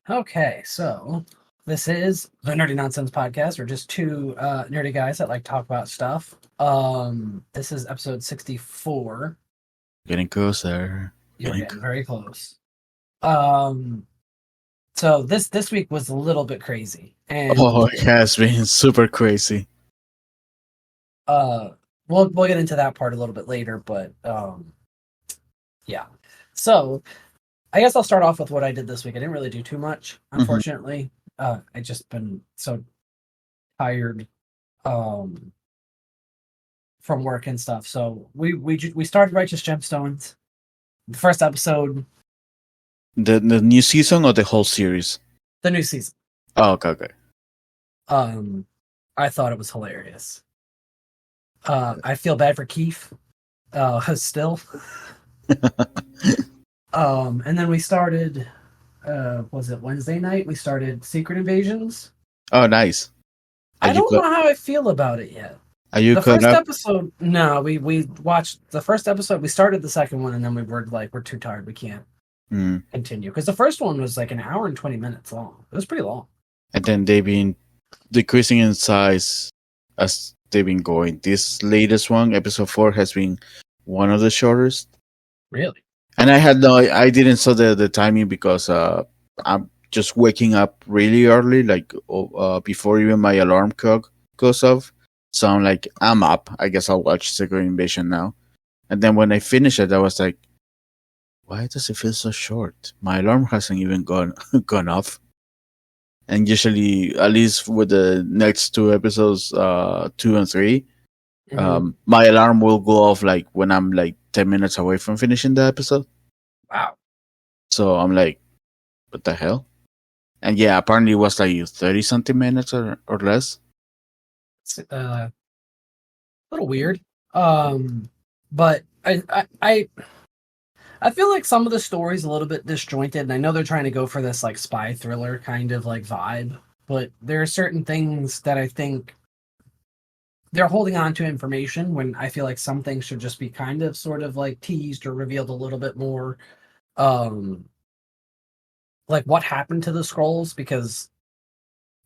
Okay, so this is the Nerdy Nonsense Podcast. We're just two nerdy guys that like to talk about stuff. This is episode 64. Getting closer. You're getting very close. Um, so this week was a little bit crazy, and Oh, it has been super crazy. we'll get into that part a little bit later, but yeah. So I guess I'll start off with what I did this week. I didn't really do too much, unfortunately. I just been so tired from work and stuff. So we started Righteous Gemstones. The first episode, The new season or the whole series? the new season. Oh, okay. I thought it was hilarious. I feel bad for Keith. Still. And then we started. Was it Wednesday night? We started Secret Invasions. Oh, nice. I don't know how I feel about it yet. Are you the caught first up? episode? No, we watched the first episode. We started the second one, and then we were like, we're too tired. We can't continue because the first one was like an hour and 20 minutes long. It was pretty long. And then they've been decreasing in size as they've been going. This latest one, episode 4, has been one of the shortest. Really? And I didn't saw the timing because I'm just waking up really early, like before even my alarm clock goes off. So I'm like, I'm up. I guess I'll watch Secret Invasion now. And then when I finish it, I was like, why does it feel so short? My alarm hasn't even gone off. And usually, at least with the next two episodes, 2 and 3, my alarm will go off like when I'm like 10 minutes away from finishing the episode. Wow. So I'm like, what the hell? And yeah, apparently it was like 30-something minutes or less. It's a little weird. But I feel like some of the story's a little bit disjointed, and I know they're trying to go for this like spy thriller kind of like vibe, but there are certain things that I think they're holding on to information when I feel like some things should just be kind of sort of like teased or revealed a little bit more. Like what happened to the scrolls, because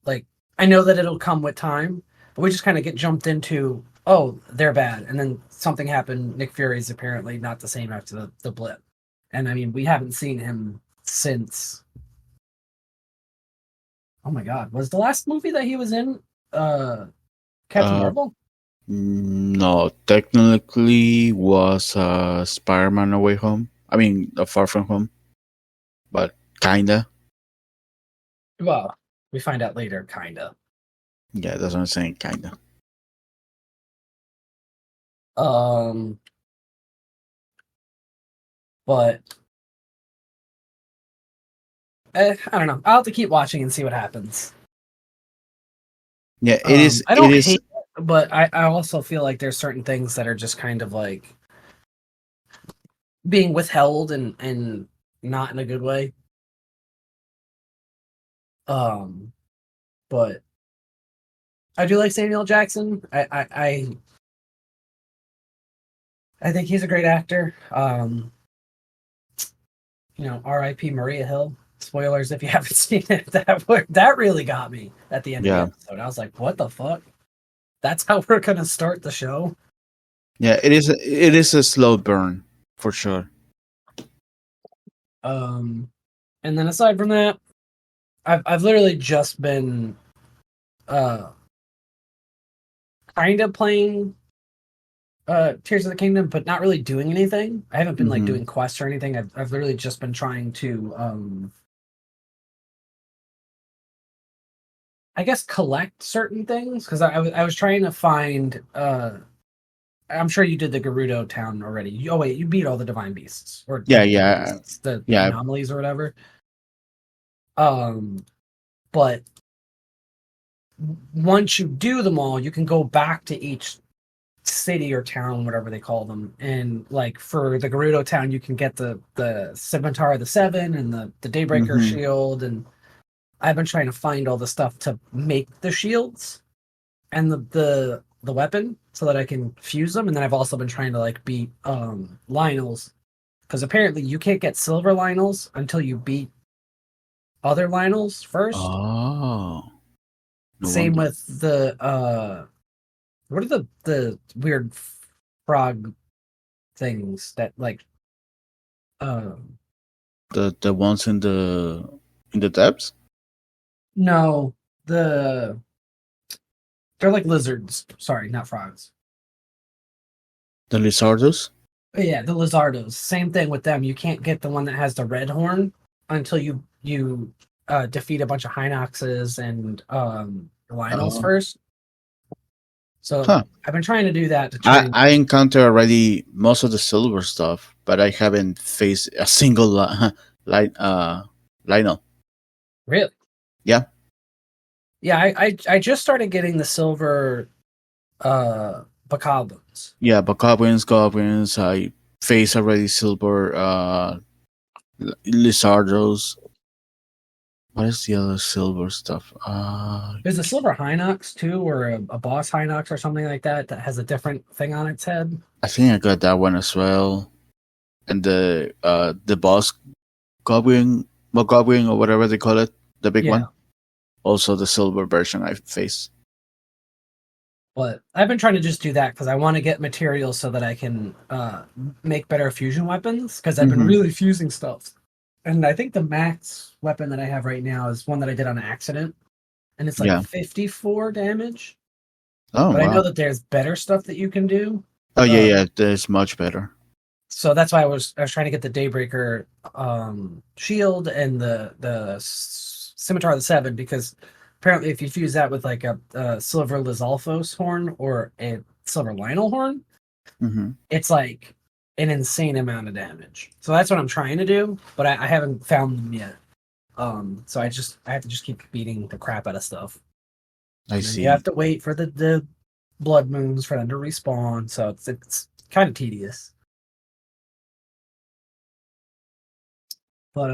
like I know that it'll come with time, but we just kind of get jumped into, oh, they're bad, and then something happened. Nick Fury's apparently not the same after the blip, and I mean we haven't seen him since. Oh my God, was the last movie that he was in Captain Marvel? No, technically was Spider-Man Away Home. I mean, Far From Home, but kinda. Well, we find out later, kinda. Yeah, that's what I'm saying, kinda. But I don't know. I'll have to keep watching and see what happens. Yeah, it is. I don't hate it, but I also feel like there's certain things that are just kind of like being withheld and not in a good way. But I do like Samuel Jackson. I think he's a great actor. R.I.P. Maria Hill. Spoilers if you haven't seen it. That really got me at the end of the episode. I was like, what the fuck? That's how we're gonna start the show? Yeah, it is. It is a slow burn for sure. And then aside from that, I've literally just been kind of playing Tears of the Kingdom, but not really doing anything. I haven't been like doing quests or anything. I've literally just been trying to I guess collect certain things, because I was trying to find I'm sure you did the Gerudo town already. Oh wait, you beat all the divine beasts, or the anomalies or whatever. But once you do them all, you can go back to each city or town, whatever they call them, and like for the Gerudo town, you can get the Scimitar of the Seven and the Daybreaker shield, and I've been trying to find all the stuff to make the shields and the weapon so that I can fuse them, and then I've also been trying to like beat Lynels, because apparently you can't get silver Lynels until you beat other Lionels first. Oh, no Same wonder. with the what are the weird frog things that like um The ones in the depths, no, the they're like lizards. Sorry, not frogs. the lizardos. But yeah, the lizardos. Same thing with them. You can't get the one that has the red horn until you defeat a bunch of Hinoxes and Lionels Oh, first. So huh. I've been trying to do that to I train. I encounter already most of the silver stuff, but I haven't faced a single line Lionel. Really? Yeah. Yeah, I just started getting the silver Bokoblins. Yeah, but goblins. I face already silver lizardos. What is the other silver stuff? There's a silver Hinox too, or a boss Hinox or something like that that has a different thing on its head. I think I got that one as well. And the boss goblin, well, goblin or whatever they call it, the big Yeah. one. Also the silver version I face. But I've been trying to just do that because I want to get materials so that I can make better fusion weapons because I've been Mm-hmm. really fusing stuff. And I think the max weapon that I have right now is one that I did on accident, and it's like Yeah. 54 damage. Oh But I know wow. that there's better stuff that you can do. Oh yeah, Uh, yeah. That's much better. so that's why I was trying to get the Daybreaker shield and the Scimitar of the Seven because apparently if you fuse that with like a silver Lizalfos horn or a silver Lionel horn, Mm-hmm. it's like an insane amount of damage. So that's what I'm trying to do, but I haven't found them yet. So I have to just keep beating the crap out of stuff. I And then you see. have to wait for the blood moons for them to respawn. So it's kind of tedious. But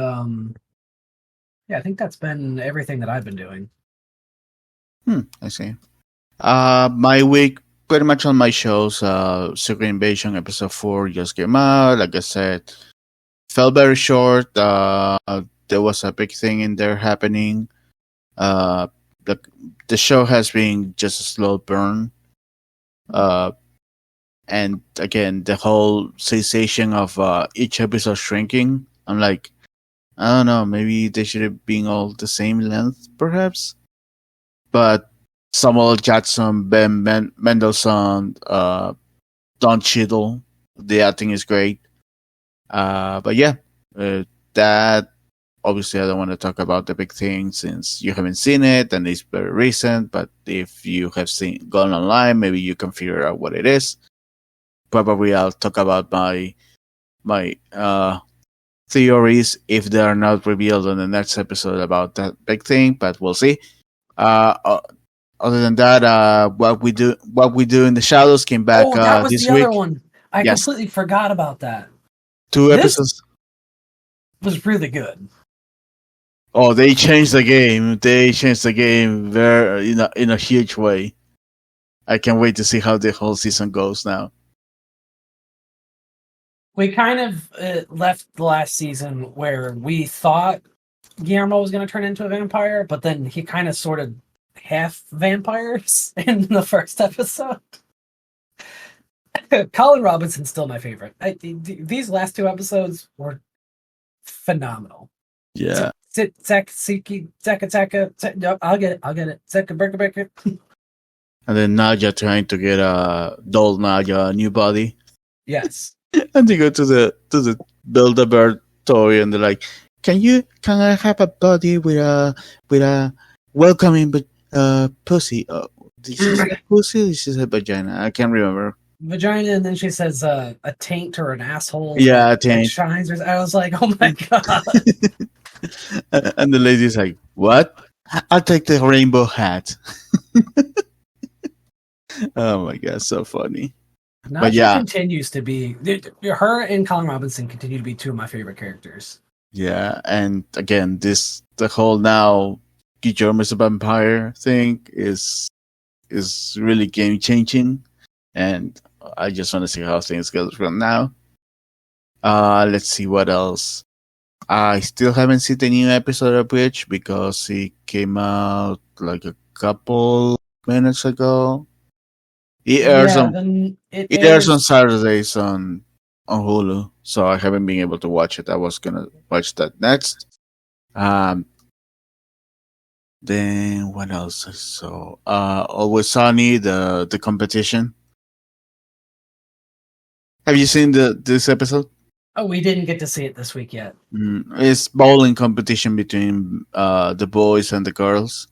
yeah, I think that's been everything that I've been doing. I see. My week pretty much on my shows. Secret Invasion episode 4 just came out. Like I said, felt very short. There was a big thing in there happening. Uh, the the show has been just a slow burn. Uh, and again, the whole sensation of each episode shrinking. I'm like, I don't know, maybe they should have been all the same length, perhaps. But Samuel Jackson, Mendelssohn, Don Cheadle, the acting is great. But yeah, that obviously I don't want to talk about the big thing since you haven't seen it and it's very recent. But if you have gone online, maybe you can figure out what it is. Probably I'll talk about my theories if they are not revealed on the next episode about that big thing. But we'll see. Uh, Other than that, what we do in the shadows came back Oh, that was this the other week. one. I Yes, completely forgot about that. 2 This episodes. was really good. Oh, they changed the game. They changed the game very in a huge way. I can't wait to see how the whole season goes now. We kind of left the last season where we thought Guillermo was going to turn into a vampire, but then he kind of sort of half vampires in the first episode. Colin Robinson's still my favorite. These last 2 episodes were phenomenal. Yeah, Nope, I'll get it. Zeka Burger Burger. and then Naja trying to get a doll Naja a new body, Yes. and they go to the Build a Bird toy, and they're like, can I have a body with a welcoming but pussy? Oh, this is a pussy. This is a vagina. I can't remember. Vagina, and then she says a taint or an asshole. Yeah, that taint. shines. I was like, oh my god. And the lady's like, what? I'll take the rainbow hat. Oh my god, so funny. Naja yeah. continues to be her and Colin Robinson continue to be 2 of my favorite characters. Yeah, and again, the whole now Guillermo's a vampire thing is really game changing, and I just want to see how things go from now. Let's see what else. I still haven't seen the new episode of Bridge because it came out like a couple minutes ago. It airs Yeah, on then it it airs on airs. Saturdays on Hulu, so I haven't been able to watch it. I was gonna watch that next. Um, then what else I saw? Always Sunny, the competition. Have you seen this episode? Oh, we didn't get to see it this week yet. It's bowling competition between the boys and the girls,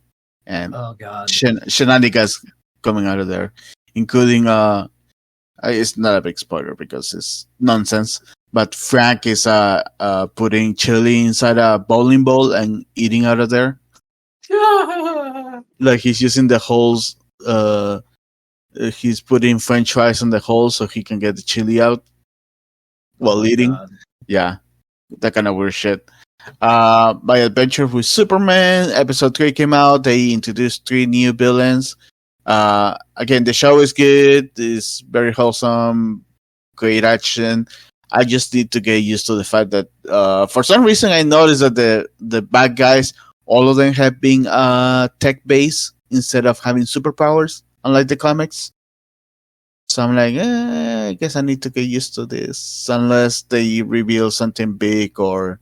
and Oh God. shenanigans coming out of there, including it's not a big spoiler because it's nonsense. But Frank is putting chili inside a bowling ball and eating out of there. Like he's using the holes. He's putting French fries on the holes so he can get the chili out while Oh, eating. God. Yeah, that kind of weird shit. My Adventure with Superman episode 3 came out. They introduced 3 new villains. Again, the show is good. It's very wholesome, great action. I just need to get used to the fact that for some reason I noticed that the bad guys, all of them have been tech based instead of having superpowers, unlike the comics. So I'm like, I guess I need to get used to this, unless they reveal something big or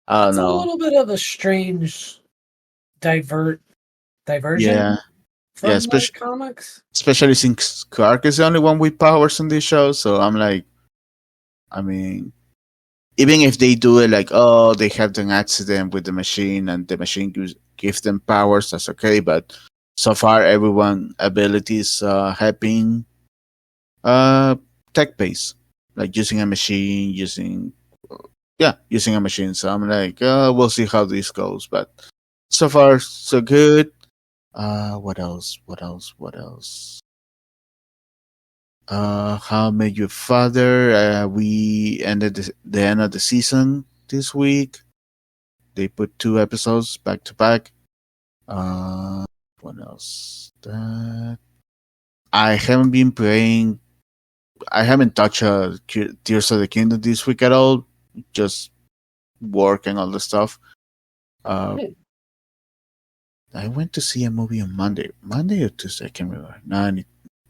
I don't It's a know. little bit of a strange diversion Yeah, from yeah, the comics. especially since Clark is the only one with powers in this show. So I'm like, I mean, even if they do it like, oh, they had an accident with the machine and the machine gives them powers, that's okay. But so far, everyone abilities have been tech based, like using a machine, using a machine. So I'm like, we'll see how this goes. But so far, so good. What else? What else? What else? How I Met Your Father. We ended the end of the season this week. They put 2 episodes back to back. What else? That I haven't been playing. I haven't touched Tears of the Kingdom this week at all. Just work and all the stuff. I went to see a movie on Monday or Tuesday. I can't remember. Now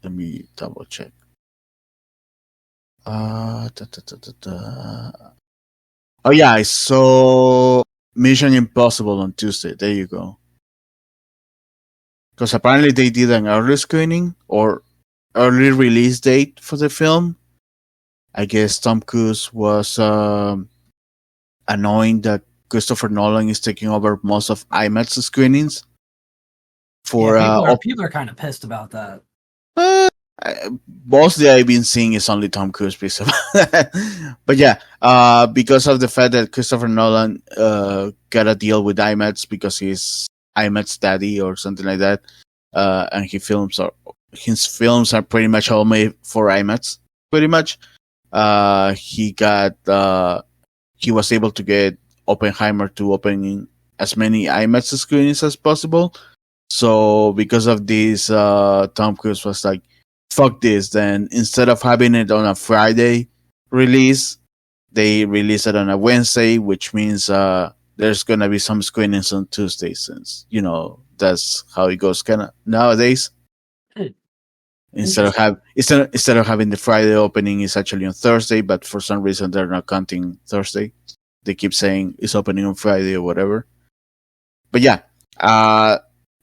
let me double check. Da, da, da, da, da. Oh yeah, I saw Mission Impossible on Tuesday. There you go. Because apparently they did an early screening or early release date for the film. I guess Tom Cruise was annoying that Christopher Nolan is taking over most of IMAX screenings. For People are kind of pissed about that. Mostly I've been seeing is only Tom Cruise piece of but yeah, because of the fact that Christopher Nolan got a deal with IMAX because he's IMAX daddy or something like that, and his films are pretty much all made for IMAX. Pretty much, he was able to get Oppenheimer to open as many IMAX screens as possible. So because of this, Tom Cruise was like, fuck this. Then instead of having it on a Friday release, they release it on a Wednesday, which means there's gonna be some screenings on Tuesday, since that's how it goes kind of nowadays. Instead of having the Friday opening, it's actually on Thursday, but for some reason they're not counting Thursday. They keep saying it's opening on Friday or whatever. But yeah,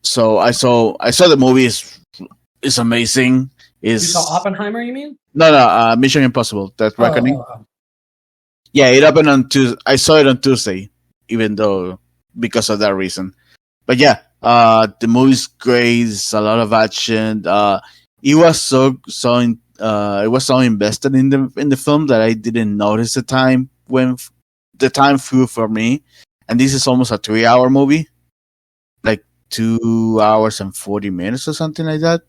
so I saw the movie. It's amazing. You saw Oppenheimer, you mean? No, Mission Impossible: Death Reckoning. Yeah, it happened on Tuesday. I saw it on Tuesday, even though because of that reason. But yeah, the movie's great. It's a lot of action. It was so invested in the film that I didn't notice the time when the time flew for me. And this is almost a 3-hour movie, like 2 hours and 40 minutes or something like that.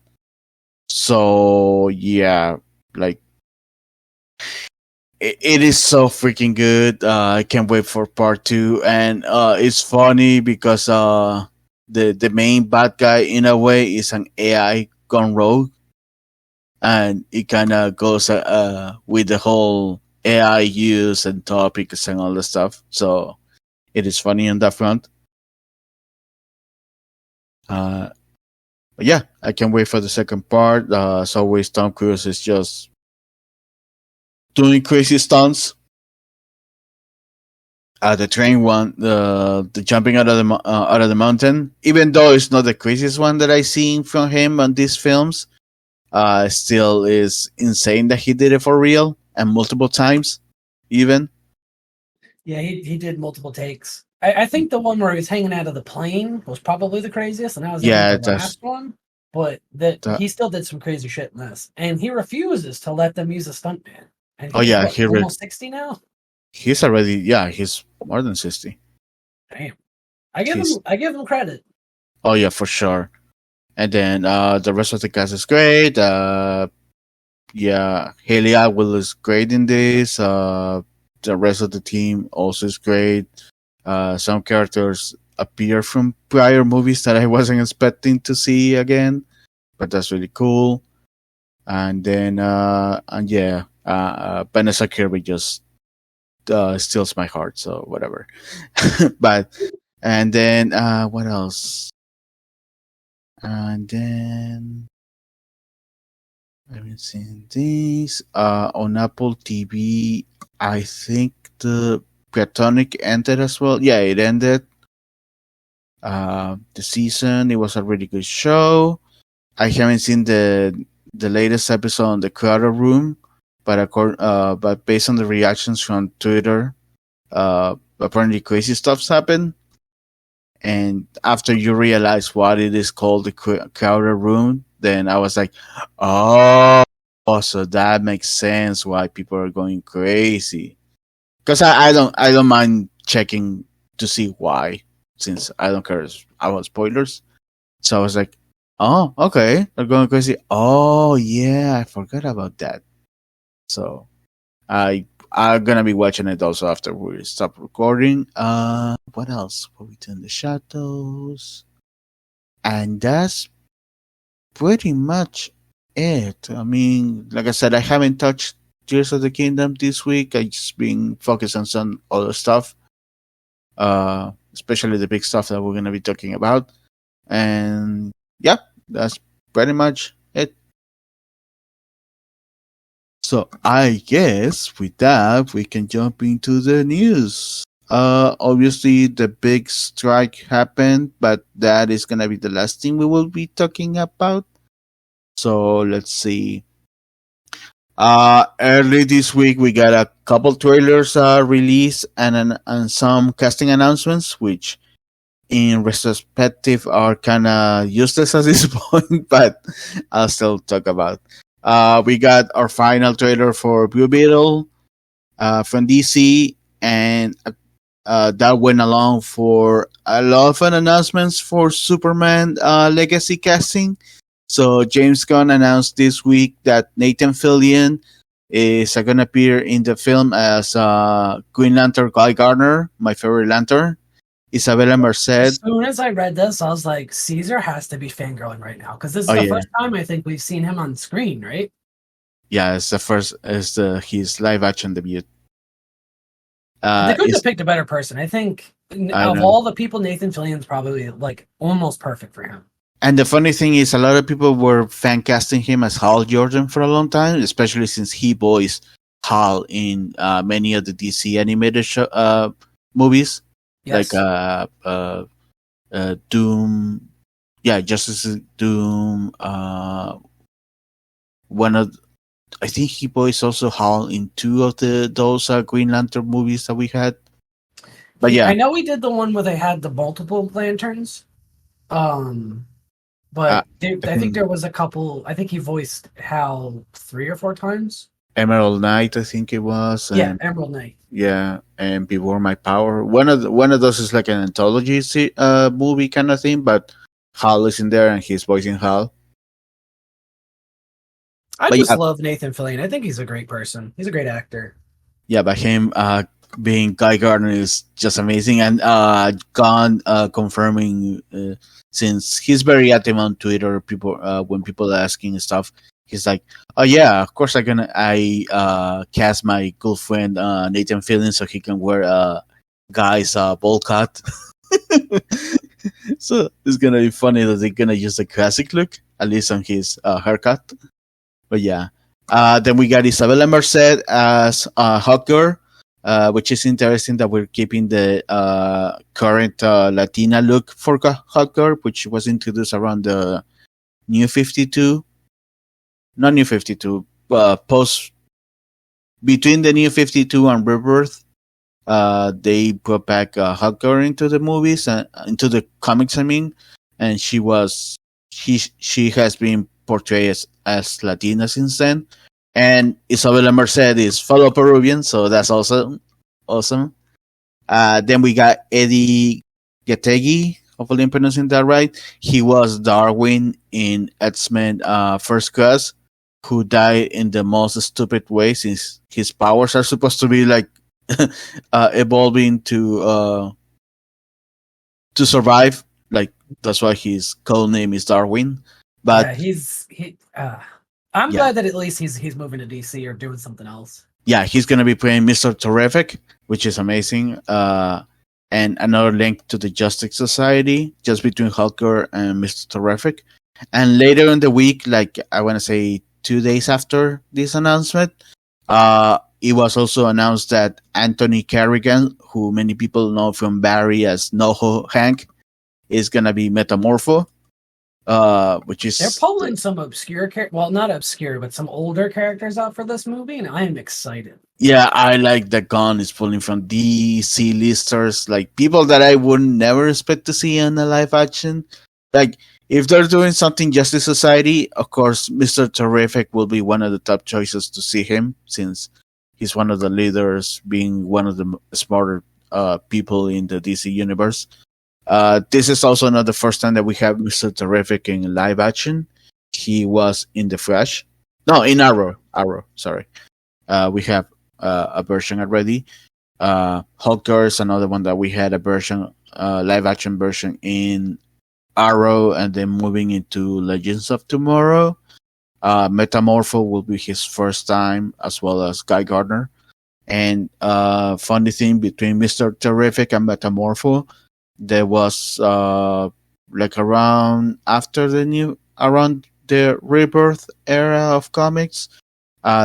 So yeah, like it is so freaking good. I can't wait for part 2, and it's funny because the main bad guy in a way is an AI gone rogue, and it kind of goes with the whole AI use and topics and all the stuff. So it is funny on that front. But yeah, I can't wait for the second part. As always, Tom Cruise is just doing crazy stunts. The train one, the jumping out of the mountain, even though it's not the craziest one that I seen from him on these films, still is insane that he did it for real and multiple times, even. Yeah, he did multiple takes. I think the one where he was hanging out of the plane was probably the craziest, and that was Yeah, the last one. But that that- he still did some crazy shit in this, and he refuses to let them use a stuntman. And Oh, he's yeah, what, almost 60 now. he's already, yeah, he's more than 60. Damn, He's- I give him credit. Oh yeah, for sure. And then the rest of the cast is great. Yeah, Haley Atwell is great in this. The rest of the team also is great. Some characters appear from prior movies that I wasn't expecting to see again, but that's really cool. And then, Vanessa Kirby just steals my heart, so whatever. But, and then, what else? And then, I haven't seen this. On Apple TV, I think the Platonic ended as well. Yeah, it ended. The season, it was a really good show. I haven't seen the latest episode on the Crowder Room, but but based on the reactions from Twitter, apparently crazy stuff's happened. And after you realize what it is called, the Crowder Room, then I was like, oh, so that makes sense why people are going crazy. Because I don't mind checking to see why, since I don't care about spoilers. So I was like, oh, okay, they're going crazy. Oh yeah, I forgot about that. So I'm gonna be watching it also after we stop recording. What else? What we do in the shadows, and that's pretty much it. I mean, like I said, I haven't touched Tears of the Kingdom this week. I just been focused on some other stuff, especially the big stuff that we're gonna be talking about. And yeah, that's pretty much it. So I guess with that we can jump into the news. Obviously the big strike happened, but that is gonna be the last thing we will be talking about. So let's see. Early this week we got a couple trailers released and some casting announcements, which in retrospective are kind of useless at this point, but I'll still talk about. We got our final trailer for Blue Beetle from DC, and that went along for a lot of announcements for Superman Legacy casting. So James Gunn announced this week that Nathan Fillion is going to appear in the film as Green Lantern Guy Gardner, my favorite Lantern. Isabella Merced. As soon as I read this, I was like, Caesar has to be fangirling right now because this is the first time I think we've seen him on screen, right? Yeah, it's the first. It's his live action debut. They couldn't have picked a better person. I think of all the people, Nathan Fillion's probably like almost perfect for him. And the funny thing is, a lot of people were fan casting him as Hal Jordan for a long time, especially since he voiced Hal in many of the DC animated movies. Yes. Like Doom, Justice Doom. One of, I think he voiced also Hal in two of those Green Lantern movies that we had. But yeah, I know we did the one where they had the multiple lanterns. But I think there was a couple. I think he voiced Hal 3 or 4 times. Emerald Knight, I think it was. Yeah, Emerald Knight. Yeah, and Before My Power. One of those is like an anthology movie kind of thing, but Hal is in there and he's voicing Hal. I just love Nathan Fillion. I think he's a great person. He's a great actor. Yeah, but him being Guy Gardner is just amazing, and Gunn confirming since he's very active on Twitter. People when people are asking stuff, he's like, "Oh yeah, of course I cast my good friend Nathan Fillion so he can wear guy's bowl cut. So it's gonna be funny that they're gonna use the classic look, at least on his haircut. But yeah, then we got Isabella Merced as Hawker, which is interesting that we're keeping the current Latina look for Hawker, which was introduced around the New 52, not New 52, post between the New 52 and Rebirth. They brought back Hawker into the movies and into the comics. I mean, and she has been portrayed as Latina since then. And Isabella Merced is fellow Peruvian, so that's also awesome. Then we got Eddie Gattegi. Hopefully, I'm pronouncing that right. He was Darwin in X-Men First Class, who died in the most stupid way, since his powers are supposed to be like evolving to survive. Like, that's why his code name is Darwin. But yeah, I'm glad that at least he's moving to DC or doing something else. Yeah, he's gonna be playing Mr. Terrific, which is amazing. And another link to the Justice Society, just between Hulker and Mr. Terrific. And later in the week, like I want to say 2 days after this announcement, it was also announced that Anthony Carrigan, who many people know from Barry as NoHo Hank, is gonna be Metamorpho. Which is, they're pulling some obscure not obscure, but some older characters out for this movie, and I am excited. Yeah, I like that Gunn is pulling from DC listers, like people that I would never expect to see in a live action. Like, if they're doing something Justice Society, of course, Mr. Terrific will be one of the top choices to see him, since he's one of the leaders, being one of the smarter people in the DC universe. This is also not the first time that we have Mr. Terrific in live action. He was in The Flash. No, in Arrow. Sorry. We have a version already. Hulker is another one that we had a version, live action version in Arrow, and then moving into Legends of Tomorrow. Metamorpho will be his first time, as well as Guy Gardner. And funny thing between Mr. Terrific and Metamorpho, there was like around the Rebirth era of comics,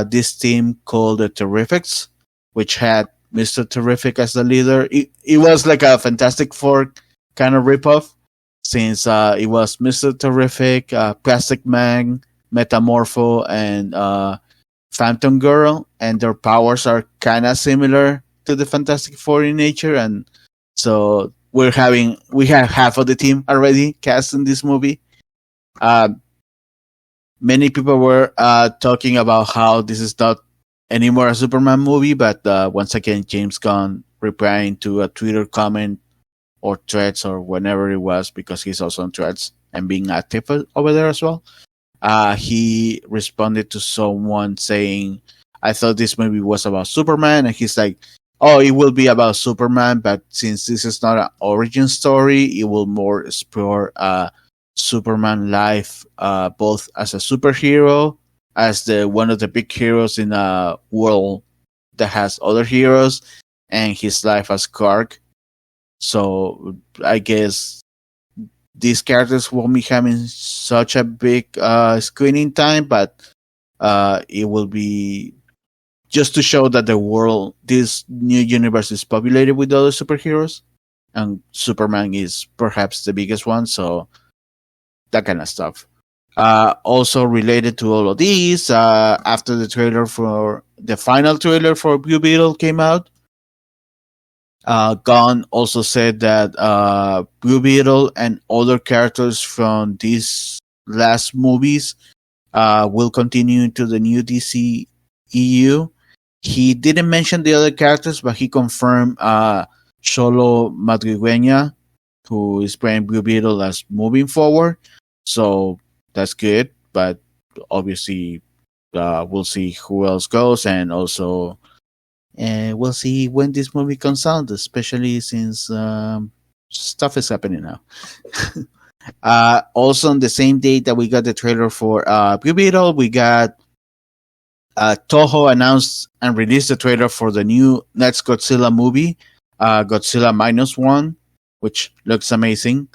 this team called the Terrifics, which had Mr. Terrific as the leader. It was like a Fantastic Four kind of ripoff, since it was Mr. Terrific, Plastic Man, Metamorpho, and Phantom Girl, and their powers are kind of similar to the Fantastic Four in nature, and so we have half of the team already cast in this movie. Many people were talking about how this is not anymore a Superman movie, but once again, James Gunn replying to a Twitter comment or threads or whenever it was, because he's also on threads and being active over there as well. He responded to someone saying, "I thought this movie was about Superman," and he's like, "Oh, it will be about Superman, but since this is not an origin story, it will more explore Superman life, both as a superhero, as one of the big heroes in a world that has other heroes, and his life as Clark." So I guess these characters won't be having such a big screening time, but it will be just to show that the world, this new universe, is populated with other superheroes, and Superman is perhaps the biggest one, so that kind of stuff. Also related to all of these, after the final trailer for Blue Beetle came out, Gunn also said that Blue Beetle and other characters from these last movies will continue into the new DC EU. He didn't mention the other characters, but he confirmed Xolo Madrigueña, who is playing Blue Beetle, as moving forward. So that's good, but obviously we'll see who else goes, and also we'll see when this movie comes out, especially since stuff is happening now. Also, on the same date that we got the trailer for Blue Beetle, we got Toho announced and released the trailer for the new next Godzilla movie. Godzilla Minus One, which looks amazing.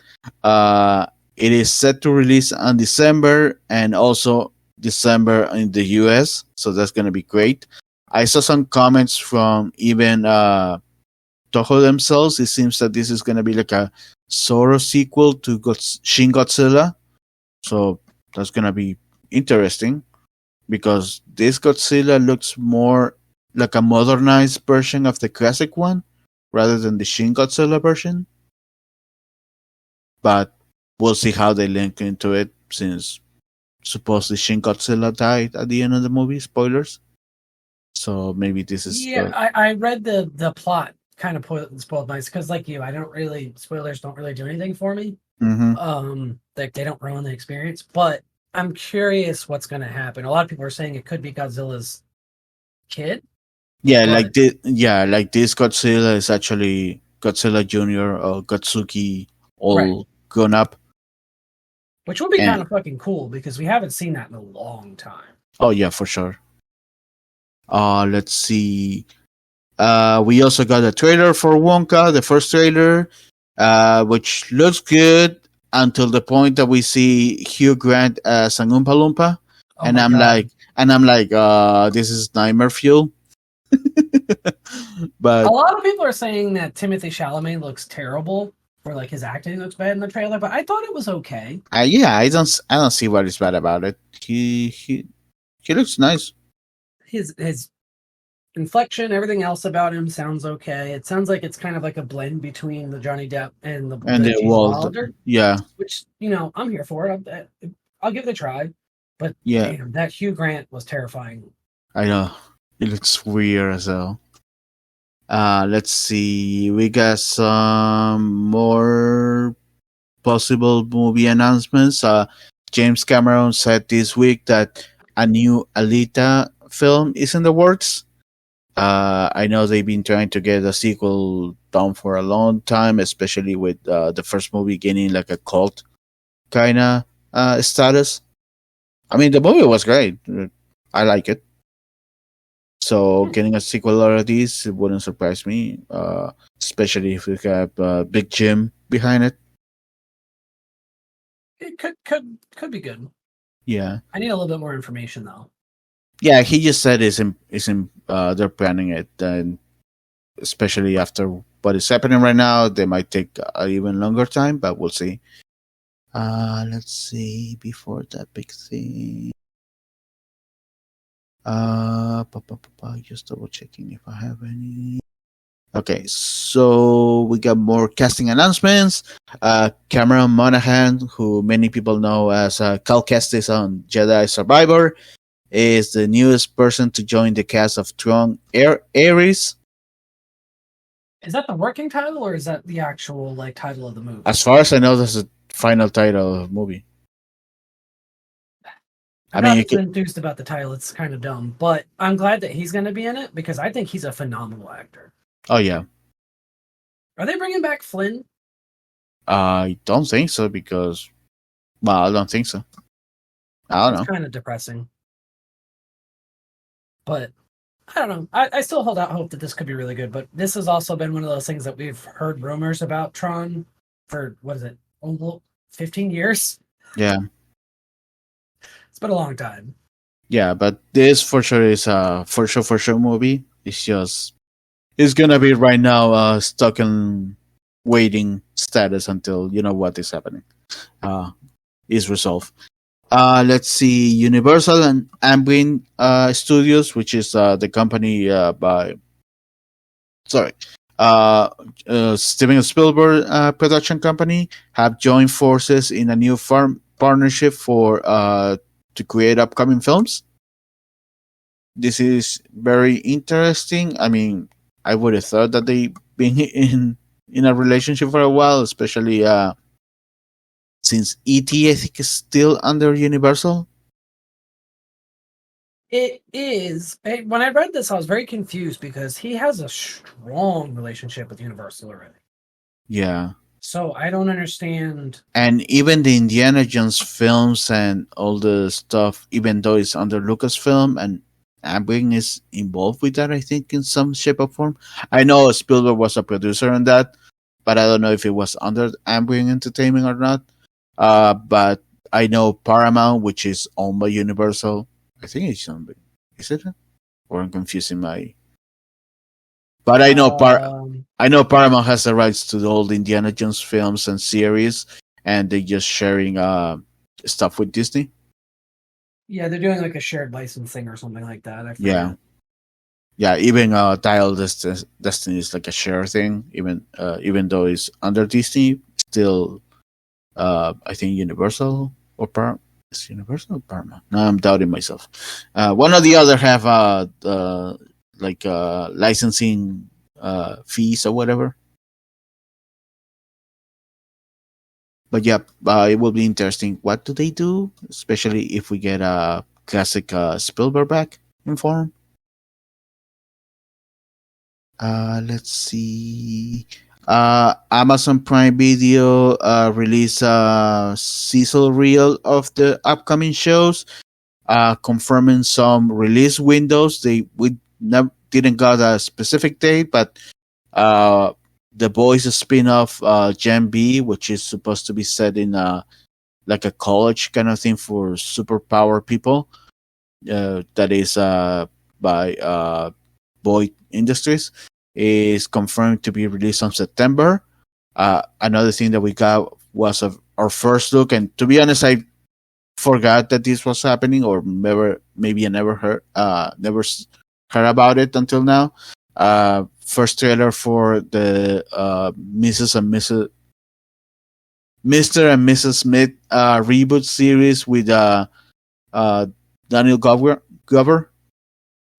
It is set to release on December and also December in the US, so that's gonna be great. I saw some comments from even Toho themselves. It seems that this is gonna be like a sort of sequel to Shin Godzilla, so that's gonna be interesting because this Godzilla looks more like a modernized version of the classic one rather than the Shin Godzilla version. But we'll see how they link into it since supposedly Shin Godzilla died at the end of the movie. Spoilers. So maybe this is I read the plot kind of spoiled nice because like you, I don't really spoilers don't really do anything for me. Like they don't ruin the experience, but I'm curious what's going to happen. A lot of people are saying it could be Godzilla's kid. Yeah, but- like this Godzilla is actually Godzilla Junior or Gotsuki all grown up. Which would be kind of fucking cool because we haven't seen that in a long time. Oh yeah, for sure. Let's see. We also got a trailer for Wonka, the first trailer, which looks good until the point that we see Hugh Grant as an Oompa Loompa, and I'm like, this is nightmare fuel. But a lot of people are saying that Timothée Chalamet looks terrible, or like his acting looks bad in the trailer. But I thought it was okay. Yeah, I don't see what is bad about it. He looks nice. His inflection, everything else about him sounds okay. It sounds like it's kind of like a blend between the Johnny Depp and the Gene Wilder. Yeah, which I'm here for it. I'll give it a try. But yeah, damn, that Hugh Grant was terrifying. I know. It looks weird as hell. Let's see. We got some more possible movie announcements. James Cameron said this week that a new Alita film is in the works. I know they've been trying to get a sequel done for a long time, especially with the first movie getting like a cult kind of status. I mean, the movie was great. I like it. So getting a sequel out of this, it wouldn't surprise me, especially if we have Big Jim behind it. It could be good. Yeah, I need a little bit more information though. Yeah, he just said they're planning it, and especially after what is happening right now, they might take an even longer time, but we'll see. Let's see before that big thing. Just double checking if I have any. Okay, so we got more casting announcements. Cameron Monaghan, who many people know as Cal Kestis on Jedi Survivor, is the newest person to join the cast of Tron Ares. Is that the working title or is that the actual title of the movie? As far as I know, that's the final title of the movie. I'm not enthused about the title. It's kind of dumb, but I'm glad that he's going to be in it because I think he's a phenomenal actor. Oh yeah. Are they bringing back Flynn? I don't think so because, I don't think so. I don't know. It's kind of depressing, but I don't know. I still hold out hope that this could be really good. But this has also been one of those things that we've heard rumors about Tron for 15 years. Yeah. It's been a long time. Yeah, but this for sure is a for sure movie. It's gonna be right now stuck in waiting status until what is happening is resolved. Let's see, Universal and Amblin Studios, which is the company Steven Spielberg production company, have joined forces in a new partnership to create upcoming films. This is very interesting. I mean, I would have thought that they've been in a relationship for a while, especially since E.T. I think is still under Universal. It is. When I read this, I was very confused because he has a strong relationship with Universal already. Yeah. So I don't understand. And even the Indiana Jones films and all the stuff, even though it's under Lucasfilm and Amblin is involved with that. I think in some shape or form. I know Spielberg was a producer on that, but I don't know if it was under Amblin Entertainment or not. But I know Paramount, which is owned by Universal. I think it's owned by, is it? Or I'm confusing my. But Um, I know Paramount has the rights to all the Indiana Jones films and series, and they're just sharing stuff with Disney. yeah, they're doing like a shared licensing or something like that. I Yeah, forget. yeah. Even Destiny is like a share thing. Even though it's under Disney, still I think Universal or Is Universal or Paramount? No, I'm doubting myself. One or the other have like licensing fees or whatever. But yeah, it will be interesting. What do they do, especially if we get a classic Spielberg back in form? Let's see. Amazon Prime Video released a sizzle reel of the upcoming shows, confirming some release windows. We never didn't got a specific date, but uh, the Boys spin-off Gen B, which is supposed to be set in like a college kind of thing for superpower people. That is by Boyd Industries, is confirmed to be released on September. Another thing that we got was our first look, and to be honest, I forgot that this was happening, or maybe I never heard about it until now. First trailer for the Mrs. and Mrs. Mr. and Mrs. Smith reboot series with Daniel Glover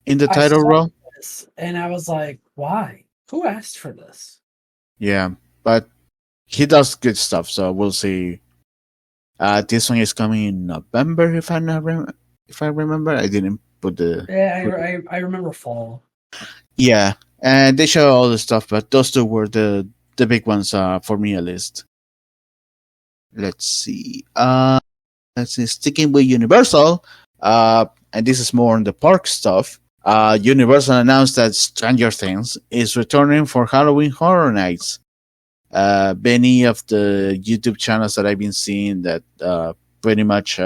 in the I title saw role. this and I was like, why? Who asked for this? Yeah, but he does good stuff, so we'll see. This one is coming in November, if I remember. I didn't put the. Yeah, I remember fall. Yeah, and they show all the stuff, but those two were the big ones for me at least. Let's see. Let's see. Sticking with Universal, and this is more on the park stuff. Universal announced that Stranger Things is returning for Halloween Horror Nights. Many of the YouTube channels that I've been seeing that pretty much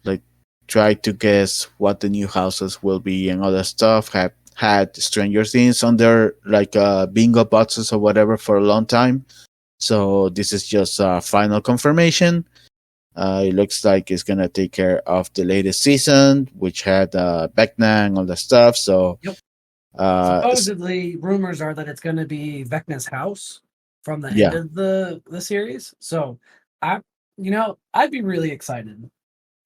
like try to guess what the new houses will be and other stuff have had Stranger Things on their like bingo boxes or whatever for a long time. So this is just final confirmation. It looks like it's gonna take care of the latest season, which had Vecna and all that stuff. So Yep. Supposedly, rumors are that it's going to be Vecna's house from the end of the series. So, I'd be really excited.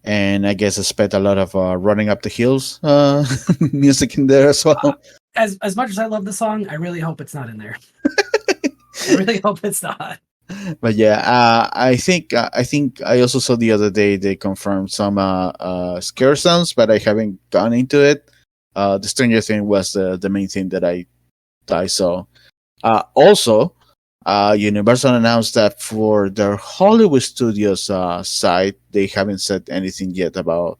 And I guess expect a lot of running up the hills music in there as well. As much as I love the song, I really hope it's not in there. I really hope it's not. But yeah, I think I also saw the other day they confirmed some scare sounds, but I haven't gone into it. The Stranger Thing was the main thing that I saw. Also, Universal announced that for their Hollywood Studios site, they haven't said anything yet about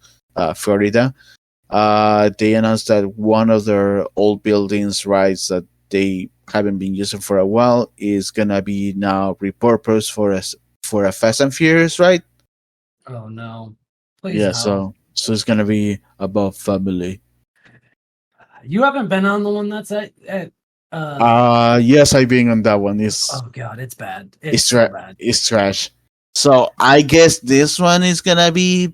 Florida. They announced that one of their old buildings rides that they haven't been using for a while is gonna be now repurposed for a Fast and Furious ride. Oh no! Please Yeah, no. so it's gonna be above family. You haven't been on the one that's at Yes, I've been on that one. oh god, it's bad. It's So bad. it's trash. So I guess this one is gonna be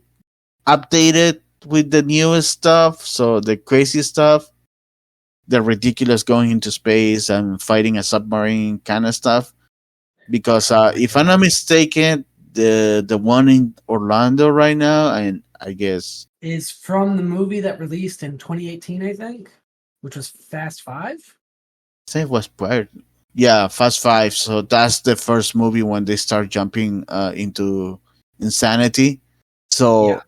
updated with the newest stuff. So the crazy stuff, the ridiculous going into space and fighting a submarine kind of stuff. Because if I'm not mistaken, the one in Orlando right now, and I guess Is from the movie that released in 2018, I think, which was Fast Five. I think it was prior. Yeah, Fast Five. So that's the first movie when they start jumping into insanity. So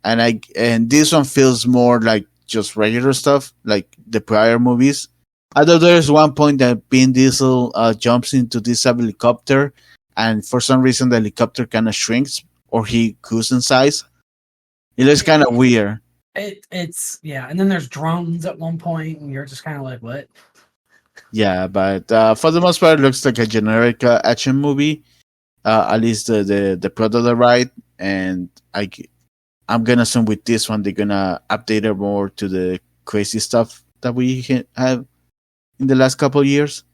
Yeah. and this one feels more like just regular stuff, like the prior movies. Although there's one point that Vin Diesel jumps into this helicopter, and for some reason the helicopter kind of shrinks or he goes in size. It looks kind of weird. It's yeah, and then there's drones at one point, and you're just kind of like, what? Yeah, but for the most part, it looks like a generic action movie. At least the plot of the ride, and I'm gonna assume with this one they're gonna update it more to the crazy stuff that we have in the last couple of years.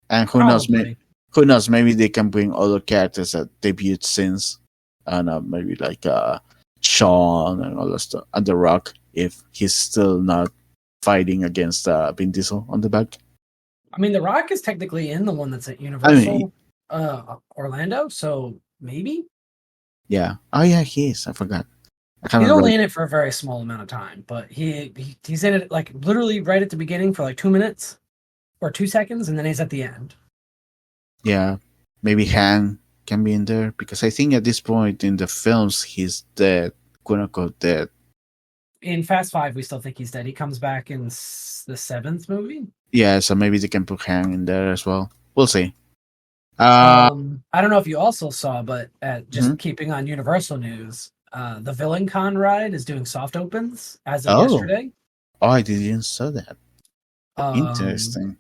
And who knows, Probably. who knows? Maybe they can bring other characters that debuted since. I don't know, maybe like Sean and all that stuff, and The Rock, if he's still not fighting against Vin Diesel on the back. I mean, The Rock is technically in the one that's at I Universal mean, Orlando, so maybe yeah. Oh yeah, he is. I forgot. I can't he's remember. only in it for a very small amount of time, but he's in it like literally right at the beginning for like 2 minutes or 2 seconds, and then he's at the end. Yeah, maybe Han can be in there because I think at this point in the films he's dead, quote unquote dead. In Fast Five, we still think he's dead. He comes back in the 7th movie. Yeah, so maybe they can put Han in there as well. We'll see. I don't know if you also saw, but just Mhm. keeping on Universal news, the Villain Con ride is doing soft opens as of Oh, yesterday. I didn't saw that. Um, Interesting.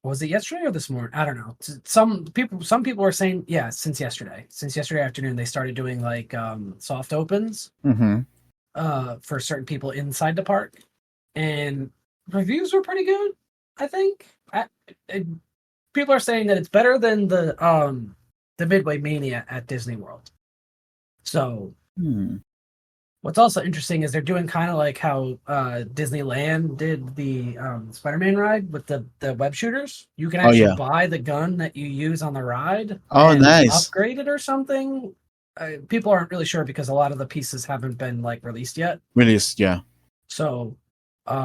was it yesterday or this morning? I don't know. Some people are saying since yesterday afternoon they started doing like soft opens Mm-hmm. for certain people inside the park, and reviews were pretty good. I think people are saying that it's better than the Midway Mania at Disney World. So what's also interesting is they're doing kind of like how Disneyland did the Spider-Man ride with the web shooters. You can actually Yeah. buy the gun that you use on the ride Oh, and nice. upgrade it or something. People aren't really sure because a lot of the pieces haven't been like released yet. Released, yeah. So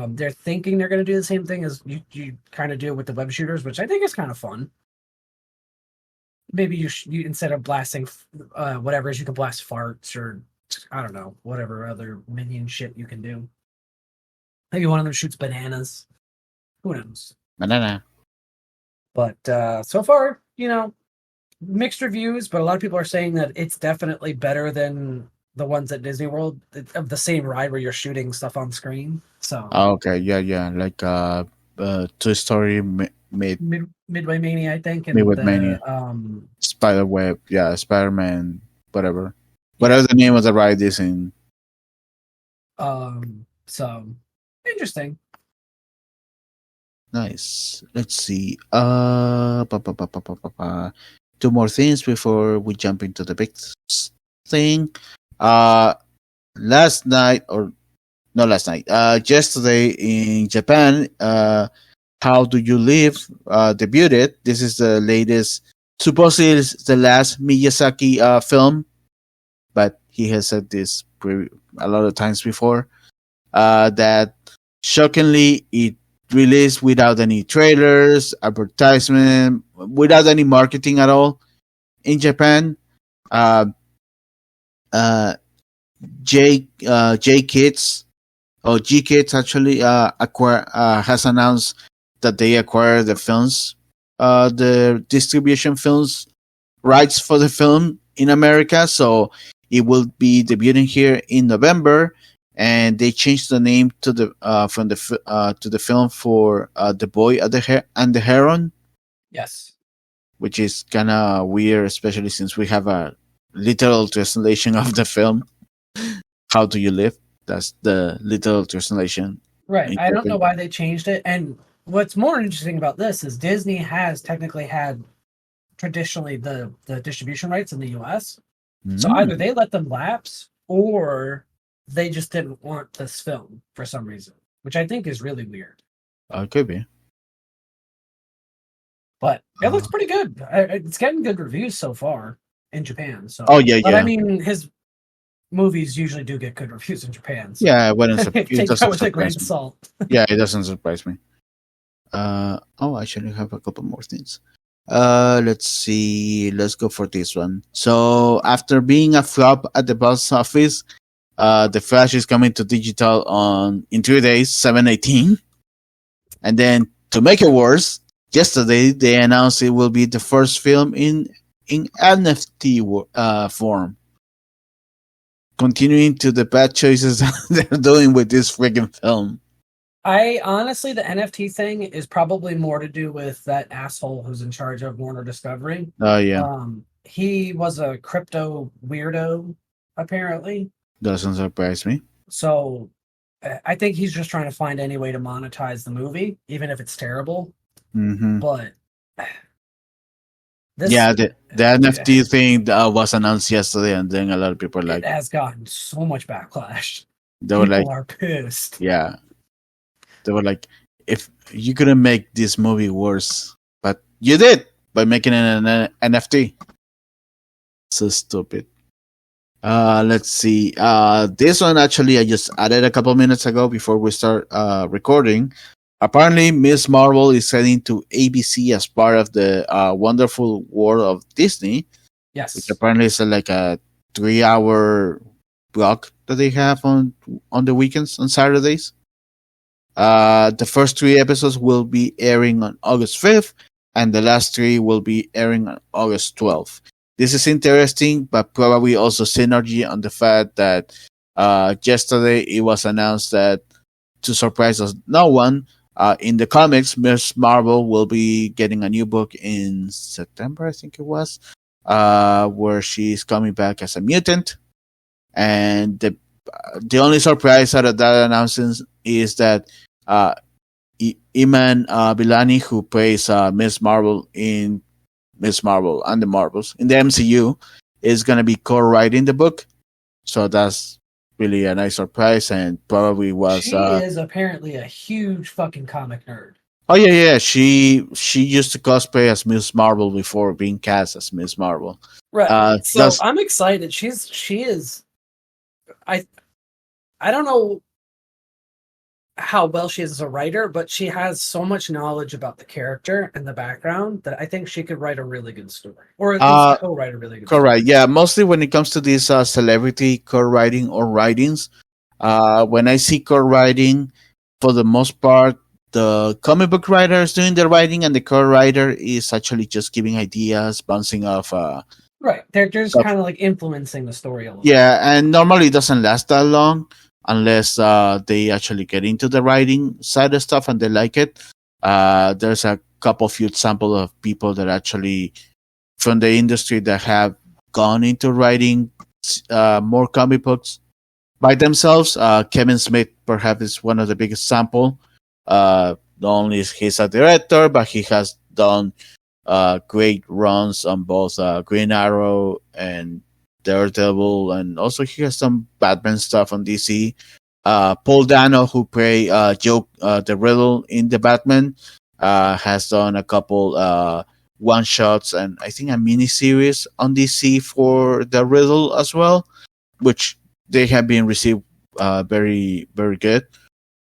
they're thinking they're going to do the same thing as you kind of do with the web shooters, which I think is kind of fun. Maybe you instead of blasting whatever is you can blast farts or I don't know whatever other minion shit you can do. Maybe one of them shoots bananas. Who knows? Banana. But so far, mixed reviews. But a lot of people are saying that it's definitely better than the ones at Disney World of the same ride where you're shooting stuff on screen. So Okay, yeah. Like Toy Story made Midway Mania, I think, and Midway the Mania. Spiderweb, yeah, Spider-Man, whatever. Whatever the name of the ride is in. So interesting. Nice. Let's see. Two more things before we jump into the big thing. Last night or not last night. Yesterday in Japan. How Do You Live? Debuted. This is the latest. Supposedly, it's the last Miyazaki film, but he has said this a lot of times before. That shockingly it released without any trailers, advertisement, without any marketing at all in Japan. J Kids or G Kids actually has announced that they acquired the films, the distribution films rights for the film in America. So it will be debuting here in November, and they changed the name to the to the film for The Boy and the Heron. Yes, which is kind of weird, especially since we have a literal translation of the film. How Do You Live? That's the literal translation. right. I don't know why they changed it. And what's more interesting about this is Disney has technically had traditionally the distribution rights in the US. So either they let them lapse or they just didn't want this film for some reason, which I think is really weird. It could be. But it looks pretty good. It's getting good reviews so far in Japan. So yeah. I mean, his movies usually do get good reviews in Japan. So yeah, it doesn't take that with a grain of salt. Yeah, it doesn't surprise me. I actually have a couple more things. Let's see. Let's go for this one. So after being a flop at the box office, The Flash is coming to digital in 3 days, 7/18. And then to make it worse, yesterday they announced it will be the first film in NFT form. continuing to the bad choices they're doing with this freaking film. I honestly, the NFT thing is probably more to do with that asshole who's in charge of Warner Discovery. Oh yeah, He was a crypto weirdo, apparently. doesn't surprise me. So I think he's just trying to find any way to monetize the movie, even if it's terrible. Hmm. But this, Yeah, the NFT thing was announced yesterday, and then a lot of people it has gotten so much backlash. they were People like, are pissed. yeah, they were like, if you couldn't make this movie worse, but you did by making it an NFT. So stupid. Let's see. This one actually I just added a couple minutes ago before we start recording. Apparently, Miss Marvel is heading to ABC as part of the Wonderful World of Disney, Yes. which apparently is like a 3-hour block that they have on the weekends on Saturdays. The first 3 episodes will be airing on August 5th, and the last 3 will be airing on August 12th. This is interesting, but probably also synergy on the fact that yesterday it was announced that, to surprise us no one, in the comics, Miss Marvel will be getting a new book in September, I think it was, where she's coming back as a mutant. And the only surprise out of that announcement is that Iman Bilani, who plays Miss Marvel in Miss Marvel and the Marvels in the MCU, is going to be co-writing the book. So that's really a nice surprise, and probably was. She is apparently a huge fucking comic nerd. Oh yeah. She used to cosplay as Miss Marvel before being cast as Miss Marvel. Right. So I'm excited. She is. I don't know how well she is as a writer, but she has so much knowledge about the character and the background that I think she could write a really good story, or at least co-write a really good story. Correct. Yeah, mostly when it comes to these celebrity co-writing or writings, when I see co-writing, for the most part, the comic book writer is doing the writing, and the co-writer is actually just giving ideas, bouncing off. Right, they're just kind of like influencing the story a little. Yeah, and normally it doesn't last that long unless they actually get into the writing side of stuff and they like it. There's a couple few examples of people that actually from the industry that have gone into writing more comic books by themselves. Kevin Smith perhaps is one of the biggest sample. Not only is he's a director, but he has done great runs on both Green Arrow and Daredevil, and also he has some Batman stuff on DC. Paul Dano, who play Joe the Riddle in the Batman, has done a couple one shots and I think a mini series on DC for the Riddle as well, which they have been received very very good.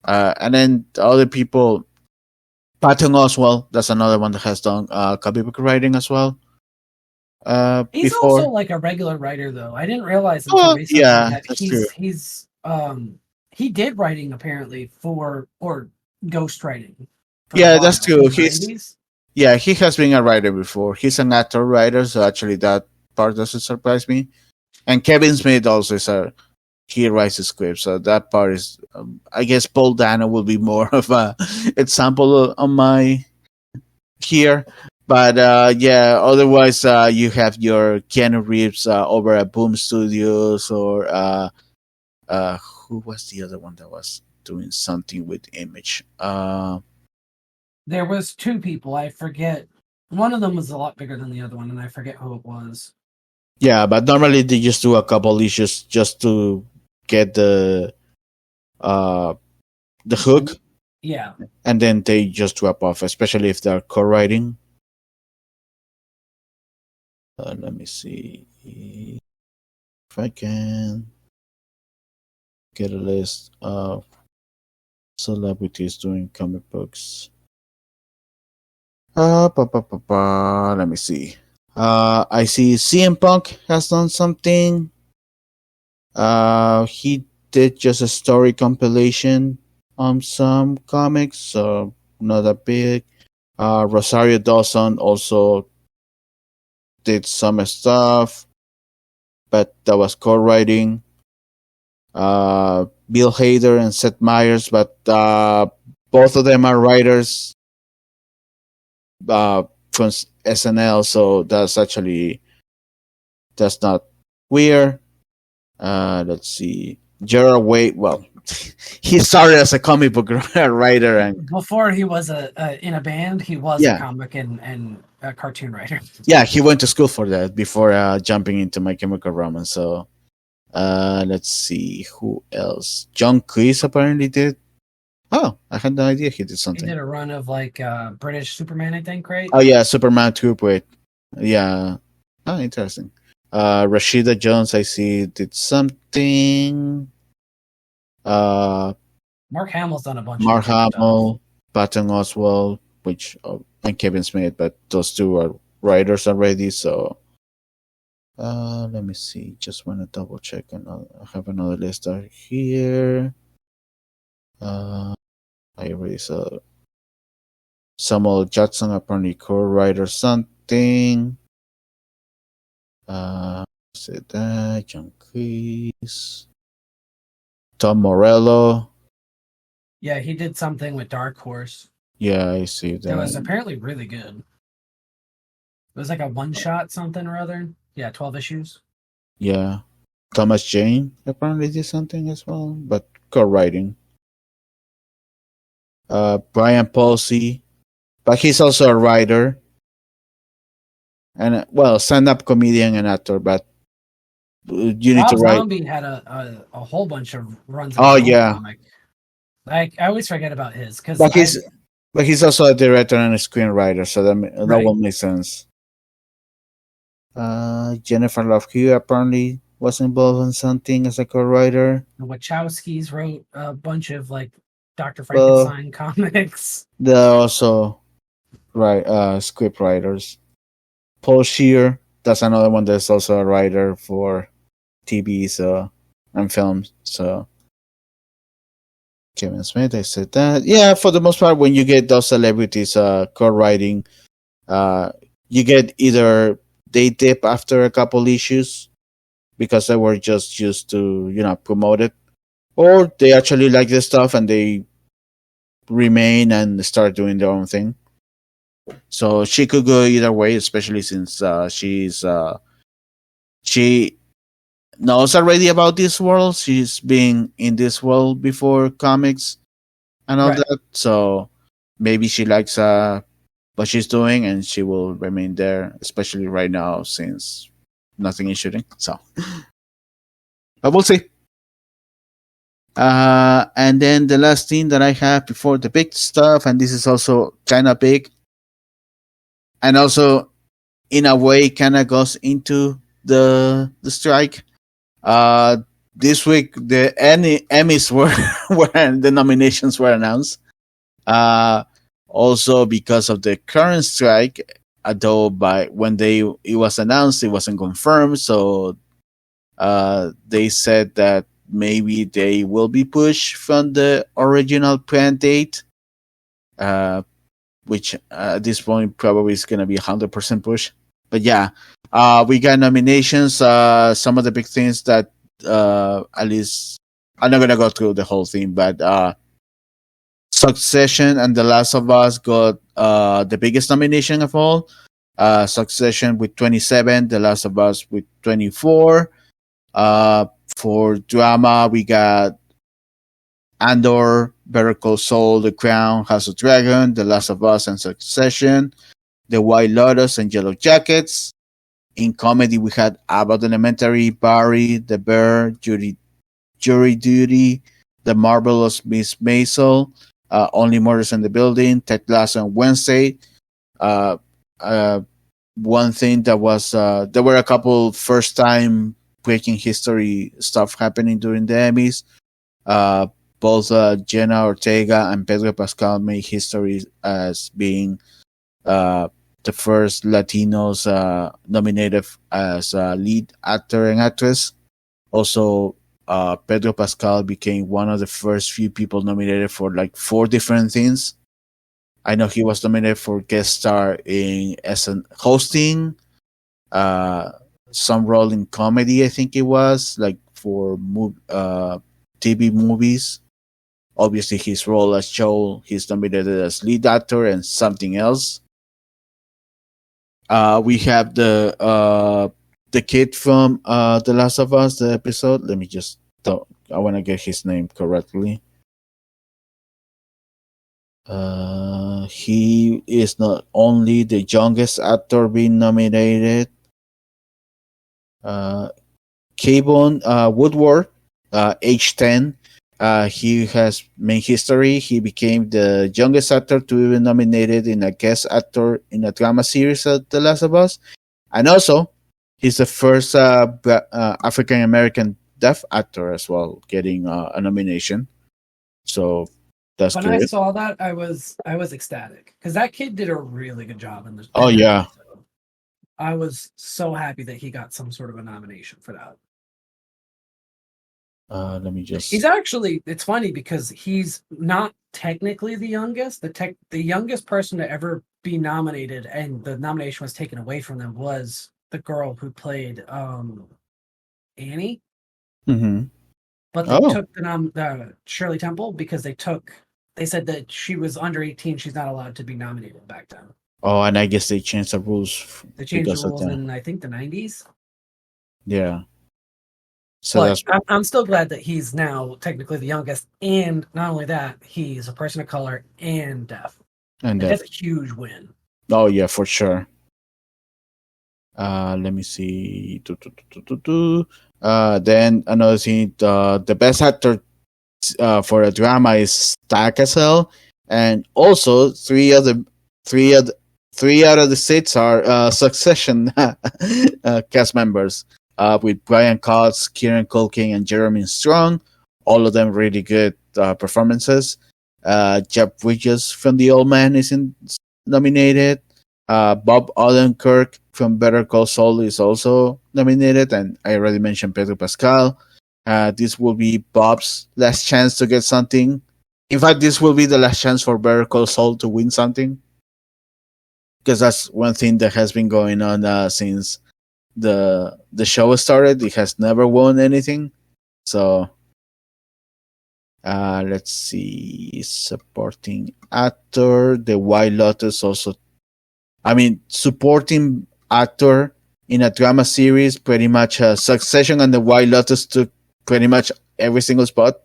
And then the other people, Patton Oswalt, that's another one that has done comic book writing as well. He's before. Also like a regular writer, though. I didn't realize until recently that he's he did writing apparently for or ghost writing. Yeah, that's true. He has been a writer before. He's an actor writer, so actually that part doesn't surprise me. And Kevin Smith also is he writes the script, so that part is. I guess Paul Dano will be more of a example on my here. But yeah, otherwise you have your Keanu Reeves over at Boom Studios, or who was the other one that was doing something with Image? There was two people, I forget. One of them was a lot bigger than the other one, and I forget who it was. Yeah, but normally they just do a couple issues just to get the hook. Yeah. And then they just drop off, especially if they're co-writing. Let me see if I can get a list of celebrities doing comic books. Let me see. I see CM Punk has done something. He did just a story compilation on some comics, so not that big. Rosario Dawson also did some stuff, but that was co-writing. Bill Hader and Seth Meyers, but both of them are writers from SNL, so that's not weird. Let's see, Gerard Way. Well, he started as a comic book writer, and Before he was in a band, he was a yeah, comic and a cartoon writer. yeah, he went to school for that before jumping into My Chemical Romance. So let's see who else. John Cleese apparently did. Oh, I had no idea he did He something. did a run of like British Superman, I think, right? Oh yeah, Superman 2 with yeah. Oh, interesting. Rashida Jones, I see, did something. Mark Hamill's done a bunch Mark of different stuff. Hamill, Patton Oswalt, which and Kevin Smith, but those two are writers already. So let me see. Just want to double check. I have another list out here. I already saw Samuel Jackson, apparently co-writer something. Said that John Cleese, Tom Morello. Yeah, he did something with Dark Horse. Yeah, I see that. It was apparently really good. It was like a one-shot something or other. Yeah, 12 issues. Yeah, Thomas Jane apparently did something as well, but co-writing. Brian Posey, but he's also a writer and well, stand-up comedian and actor. But you need Rob to write. Zombie had a whole bunch of runs. Oh yeah, comic. Like I always forget about his because but he's also a director and a screenwriter, so that Right. will make sense. Jennifer Love Hewitt apparently was involved in something as a co-writer. the Wachowskis wrote a bunch of like Dr. Frankenstein comics. They're also script writers. Paul Scheer, that's another one that's also a writer for TV and films. So Kevin Smith, I said that. Yeah, for the most part, when you get those celebrities co-writing, you get either they dip after a couple issues because they were just used to promote it, or they actually like the stuff and they remain and start doing their own thing. So she could go either way, especially since she knows already about this world. She's been in this world before comics and all that. So maybe she likes what she's doing and she will remain there, especially right now since nothing is shooting. So, but we'll see. And then the last thing that I have before the big stuff, and this is also kind of big, and also in a way kind of goes into the strike. This week the Emmys were the nominations were announced. Also because of the current strike, although when it was announced, it wasn't confirmed. So they said that maybe they will be pushed from the original planned date. Which at this point probably is going to be 100% push. But yeah, we got nominations. Some of the big things that at least I'm not going to go through the whole thing, but Succession and The Last of Us got the biggest nomination of all. Succession with 27, The Last of Us with 24. For drama, we got Andor, Better Call Saul, The Crown, House of Dragon, The Last of Us, and Succession. The White Lotus and Yellow Jackets. In comedy, we had Abbott Elementary, Barry, The Bear, Jury Duty, The Marvelous Miss Maisel, Only Murders in the Building, Ted Lasso on Wednesday. One thing that was there were a couple first time breaking history stuff happening during the Emmys. Both Jenna Ortega and Pedro Pascal made history as being the first Latinos nominated as lead actor and actress. Also, Pedro Pascal became one of the first few people nominated for like 4 different things. I know he was nominated for guest star in hosting, some role in comedy, I think it was, like for TV movies. Obviously, his role as Joel, he's nominated as lead actor and something else. We have the kid from The Last of Us, the episode. Let me just I want to get his name correctly. He is not only the youngest actor being nominated. Kayvon Woodward, age 10. He has made history. He became the youngest actor to be nominated in a guest actor in a drama series of The Last of Us. And also, he's the first African American deaf actor as well, getting a nomination. So that's when good. I saw that, I was ecstatic because that kid did a really good job in this. Oh yeah, I was so happy that he got some sort of a nomination for that. Let me just. He's actually. It's funny because he's not technically the youngest. The youngest person to ever be nominated, and the nomination was taken away from them, was the girl who played Annie. Mm-hmm. But they took the Shirley Temple because they said that she was under 18. She's not allowed to be nominated back then. Oh, and I guess they changed the rules. They changed the rules in, I think, the 90s. Yeah. So but I'm still glad that he's now technically the youngest. And not only that, he's a person of color and deaf. And that's a huge win. Oh, yeah, for sure. Let me see. Then another thing, the best actor for a drama is Star Cassell, and also three out of the six are Succession cast members, with Brian Cox, Kieran Culkin, and Jeremy Strong. All of them really good performances. Jeff Bridges from The Old Man is nominated. Bob Odenkirk from Better Call Saul is also nominated, and I already mentioned Pedro Pascal. This will be Bob's last chance to get something. In fact, this will be the last chance for Better Call Saul to win something, because that's one thing that has been going on since the show started. It has never won anything. So let's see, supporting actor, The White Lotus also. I mean, supporting actor in a drama series, pretty much Succession and The White Lotus took pretty much every single spot.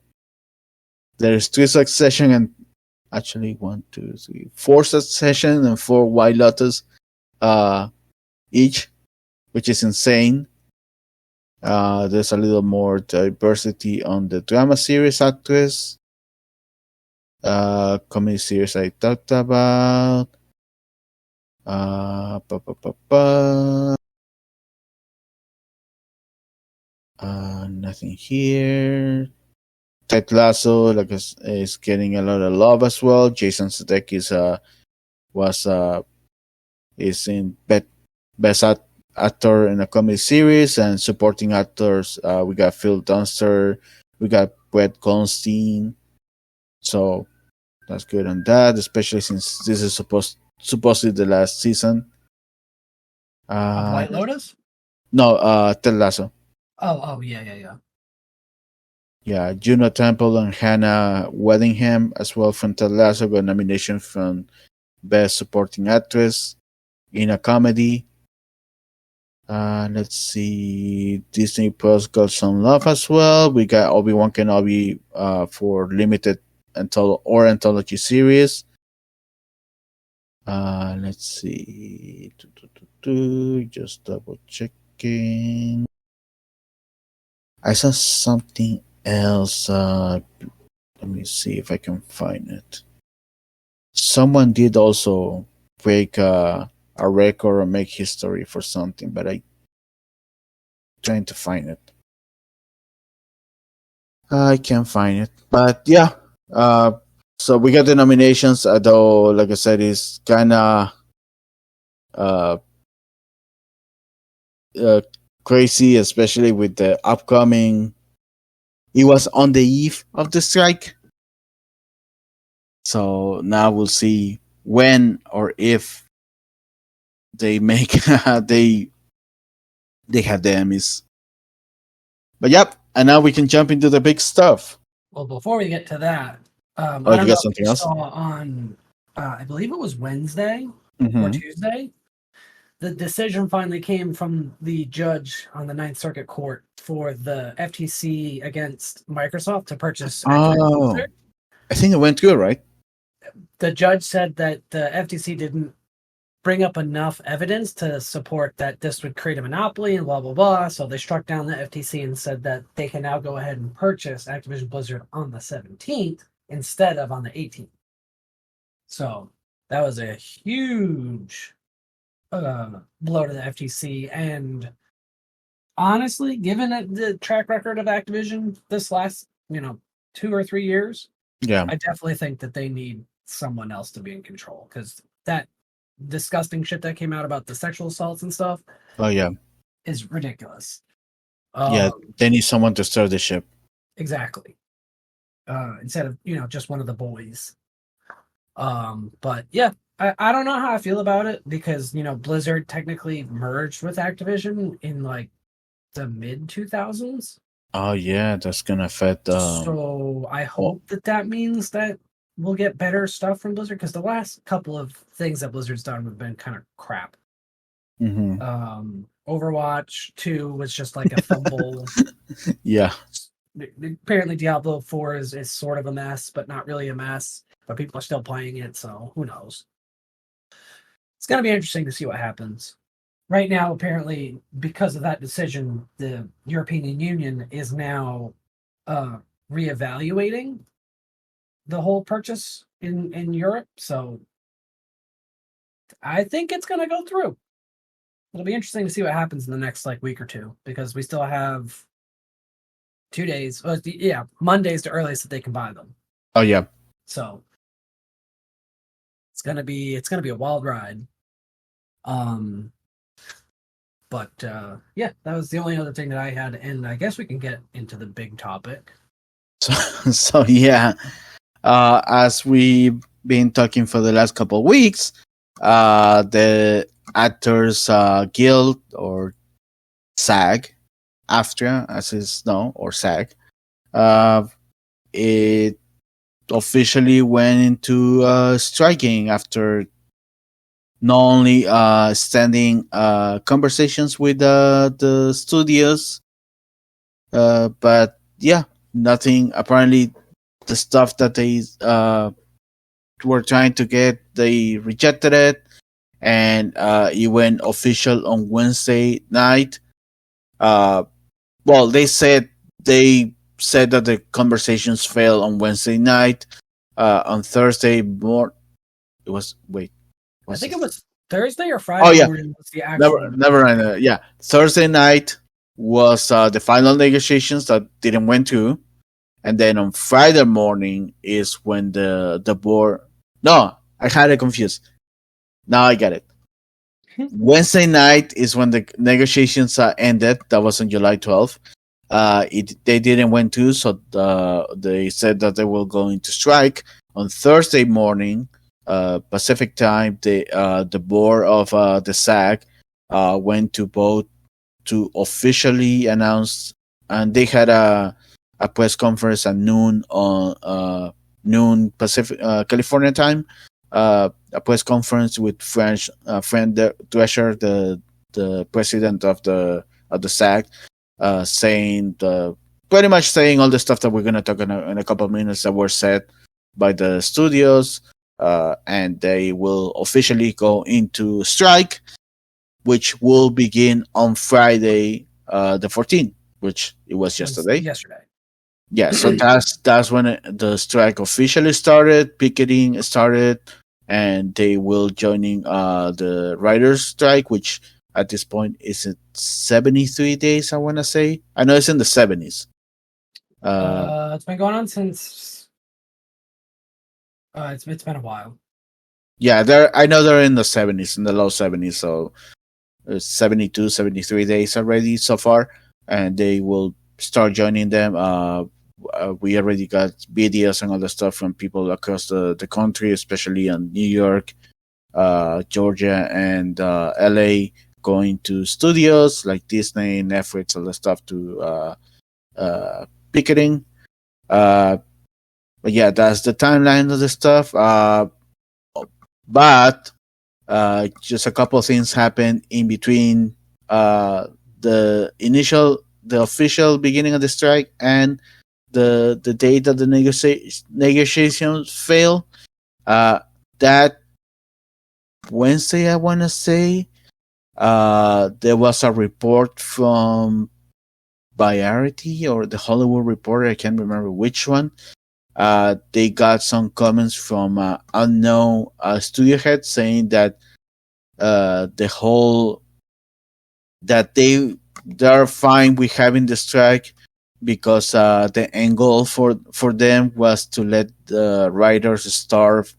There's 3 Succession and actually 4 Succession and 4 White Lotus each, which is insane. There's a little more diversity on the drama series actress. Comedy series I talked about. Nothing here. Ted Lasso, is getting a lot of love as well. Jason Sudeikis is in best actor in a comedy series, and supporting actors. We got Phil Dunster, we got Brett Goldstein. So that's good on that, especially since this is supposedly the last season. White Lotus? No, Ted Lasso. Oh, yeah. Yeah, Juno Temple and Hannah Waddingham as well from Ted Lasso got nomination from Best Supporting Actress in a Comedy. Let's see, Disney Plus got some love as well. We got Obi-Wan Kenobi for limited anthology series. Let's see, just double checking. I saw something else. Let me see if I can find it. Someone did also break a record or make history for something, but I'm trying to find it. I can't find it, but yeah. So we got the nominations, though, like I said, it's kind of crazy, especially with the upcoming. It was on the eve of the strike, so now we'll see when or if they make they have the Emmys. But yep, And now we can jump into the big stuff. Well, before we get to that, I You don't got know if something you else? saw on, I believe it was Wednesday or Mm-hmm. Tuesday, the decision finally came from the judge on the Ninth Circuit Court for the FTC against Microsoft to purchase Activision Oh, Blizzard. I think it went good, right? The judge said that the FTC didn't bring up enough evidence to support that this would create a monopoly and blah blah blah. So they struck down the FTC and said that they can now go ahead and purchase Activision Blizzard on the 17th instead of on the 18th. So that was a huge blow to the FTC. And honestly, given the track record of Activision this last 2 or 3 years, Yeah. I definitely think that they need someone else to be in control, because that disgusting shit that came out about the sexual assaults and stuff Oh, yeah. is ridiculous. Yeah, they need someone to steer the ship. Exactly. Instead of just one of the boys. But yeah, I don't know how I feel about it, because Blizzard technically merged with Activision in like the mid 2000s. Oh, yeah, that's gonna affect. So I hope that means that we'll get better stuff from Blizzard, because the last couple of things that Blizzard's done have been kind of crap. Mm-hmm. Overwatch 2 was just like a fumble. Yeah. Apparently Diablo 4 is sort of a mess, but not really a mess. But people are still playing it, so who knows? It's going to be interesting to see what happens. Right now, apparently, because of that decision, the European Union is now reevaluating the whole purchase in Europe. So I think it's going to go through. It'll be interesting to see what happens in the next week or two, because we still have 2 days. Monday's the earliest that they can buy them. Oh, yeah. So it's gonna be a wild ride. But yeah, that was the only other thing that I had, and I guess we can get into the big topic. So yeah, as we've been talking for the last couple of weeks, the Actors Guild, or SAG, AFTRA as it's known, or SAG, it officially went into striking after not only standing conversations with the studios, but yeah, nothing. Apparently, the stuff that they were trying to get, they rejected it, and it went official on Wednesday night. Well, they said that the conversations failed on Wednesday night. On Thursday morning, it was I think it was Thursday or Friday. Oh yeah, morning was the actual. never mind. Yeah, Thursday night was the final negotiations that didn't went through, and then on Friday morning is when the board. No, I had it confused. Now I get it. Wednesday night is when the negotiations ended. That was on July 12th. They didn't went through, so they said that they were going to strike on Thursday morning. Pacific time, the board of the SAG went to vote to officially announce, and they had a press conference at noon on noon Pacific California time. A press conference with Fran Drescher, the president of the SAG, pretty much saying all the stuff that we're gonna talk in a couple of minutes that were said by the studios. And they will officially go into strike, which will begin on Friday, the 14th, which it was yesterday. Yeah, so that's when the strike officially started. Picketing started, and they will joining the writers' strike, which at this point is at 73 days. I want to say. I know it's in the 70s. It's been going on since. It's been a while. Yeah, I know they're in the 70s, in the low 70s, so it's 72, 73 days already so far, and they will start joining them. We already got videos and other stuff from people across the country, especially in New York, Georgia, and LA, going to studios like Disney, Netflix, all the stuff to picketing. But yeah, that's the timeline of the stuff. But just a couple of things happened in between the official beginning of the strike and the date that the negotiations fail. That Wednesday, I want to say, there was a report from Variety or the Hollywood Reporter. I can't remember which one. They got some comments from unknown studio heads saying that the whole that they're fine with having the strike because the end goal for them was to let the writers starve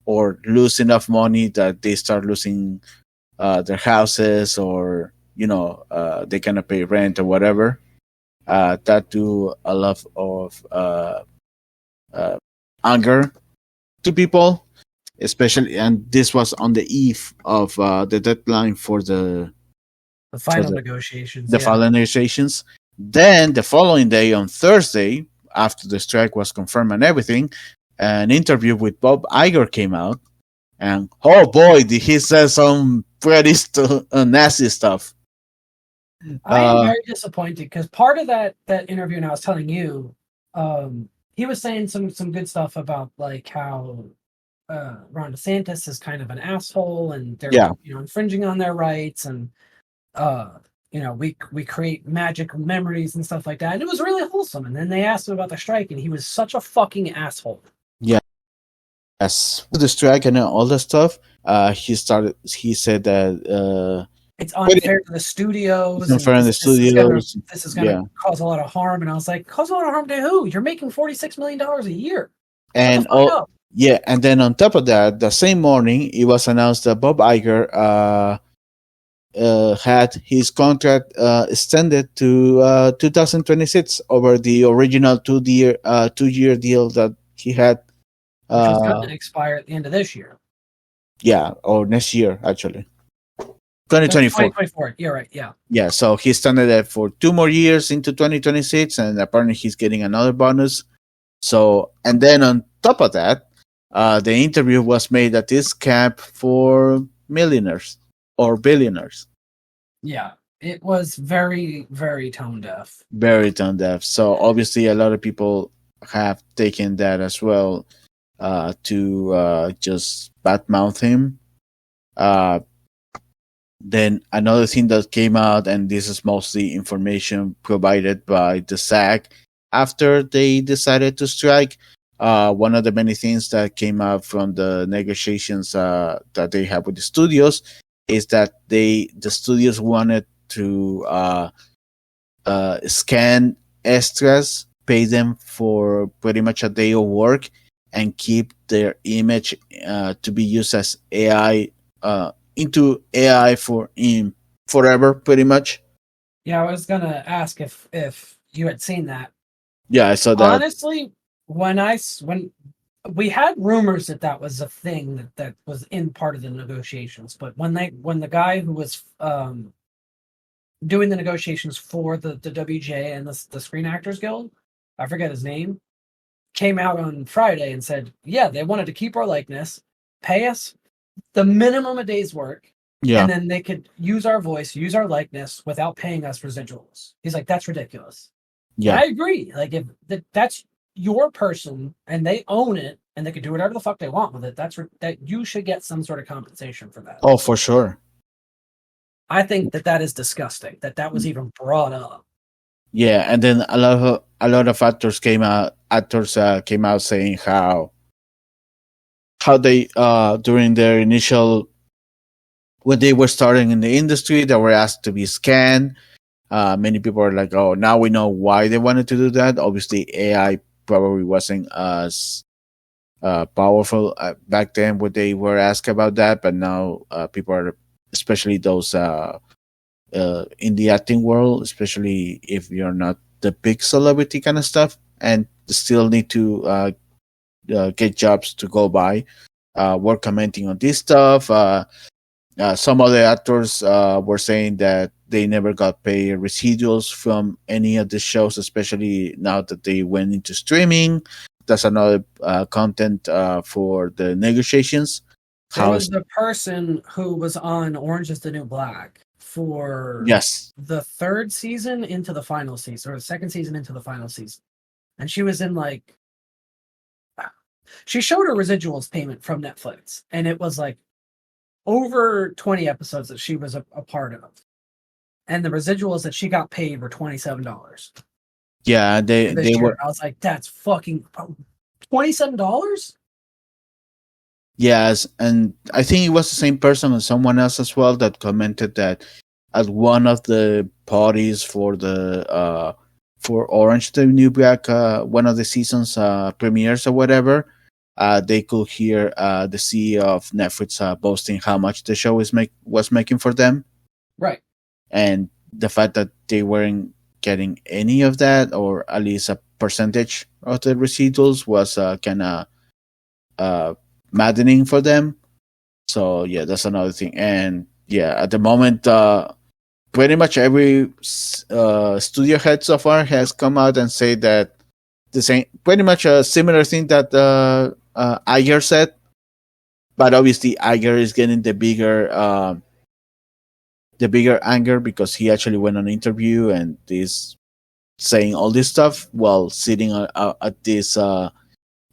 or lose enough money that they start losing their houses, or they cannot pay rent or whatever. That do a lot of anger to people, especially, and this was on the eve of the deadline for the final negotiations. The final negotiations. Then the following day, on Thursday, after the strike was confirmed and everything, an interview with Bob Iger came out, and oh boy, did he say some pretty nasty stuff. I am very disappointed because part of that interview, and I was telling you, he was saying some good stuff about like how Ron DeSantis is kind of an asshole and they're infringing on their rights, and we create magic memories and stuff like that. And it was really wholesome. And then they asked him about the strike, and he was such a fucking asshole. Yeah. As the strike and all that stuff, he said that it's unfair to the studios. It's unfair to the studios. This is going to cause a lot of harm. And I was like, cause a lot of harm to who? You're making $46 million a year. And and then on top of that, the same morning, it was announced that Bob Iger had his contract extended to 2026 over the original 2-year deal that he had. Which was going to expire at the end of this year. Yeah, or next year, actually. 2024. 2024. You're right. Yeah. Yeah. So he extended it for 2 more years into 2026, and apparently he's getting another bonus. So, and then on top of that, the interview was made at this camp for millionaires or billionaires. Yeah, it was very, very tone deaf. Very tone deaf. So obviously, a lot of people have taken that as well to just badmouth him. Then another thing that came out, and this is mostly information provided by the SAG after they decided to strike. One of the many things that came out from the negotiations that they have with the studios is that the studios wanted to scan extras, pay them for pretty much a day of work, and keep their image to be used as AI into AI forever, pretty much. Yeah, I was gonna ask if you had seen that. Yeah, I saw that. Honestly, when we had rumors that was a thing that was in part of the negotiations, but when the guy who was doing the negotiations for the WGA and the Screen Actors Guild, I forget his name, came out on Friday and said, yeah, they wanted to keep our likeness, pay us the minimum a day's work, and then they could use our voice, use our likeness without paying us residuals. He's like, that's ridiculous. Yeah, and I agree. Like, if that's your person and they own it and they can do whatever the fuck they want with it, that you should get some sort of compensation for that. Oh, for sure. I think that is disgusting that was even brought up. Yeah, and then a lot of actors came out saying how they during their initial, when they were starting in the industry, they were asked to be scanned. Many people are like, oh, now we know why they wanted to do that. Obviously, AI probably wasn't as powerful back then when they were asked about that, but now people are, especially those in the acting world, especially if you're not the big celebrity kind of stuff, and still need to get jobs to go by, were commenting on this stuff. some of the actors were saying that they never got paid residuals from any of the shows, especially now that they went into streaming. That's another content for the negotiations. There was the person who was on Orange is the New Black for Yes. the third season into the final season, or the second season into the final season. And she was in like, she showed her residuals payment from Netflix, and it was like over 20 episodes that she was a part of. And the residuals that she got paid were $27. Yeah, they were. I was like, that's fucking $27? Yes, and I think it was the same person and someone else as well that commented that at one of the parties for the for Orange the New Black, one of the seasons premieres or whatever, they could hear the CEO of Netflix boasting how much the show was making for them, right? And the fact that they weren't getting any of that, or at least a percentage of the residuals, was kind of maddening for them. So yeah, that's another thing. And yeah, at the moment, pretty much every studio head so far has come out and said that the same, pretty much a similar thing that Iger said. But obviously, Iger is getting the bigger anger because he actually went on an interview and is saying all this stuff while sitting at this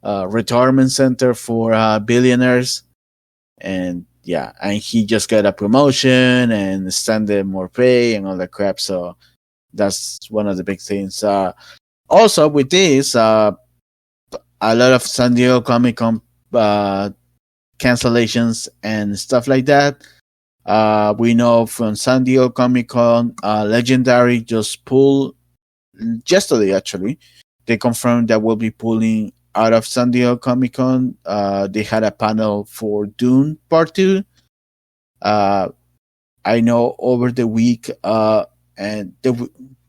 retirement center for billionaires. And yeah, and he just got a promotion and extended more pay and all that crap. So that's one of the big things. Also, with this, a lot of San Diego Comic Con cancellations and stuff like that. We know from San Diego Comic Con, Legendary just pulled yesterday. Actually, they confirmed that we'll be pulling out of San Diego Comic Con. They had a panel for Dune Part 2. I know over the week and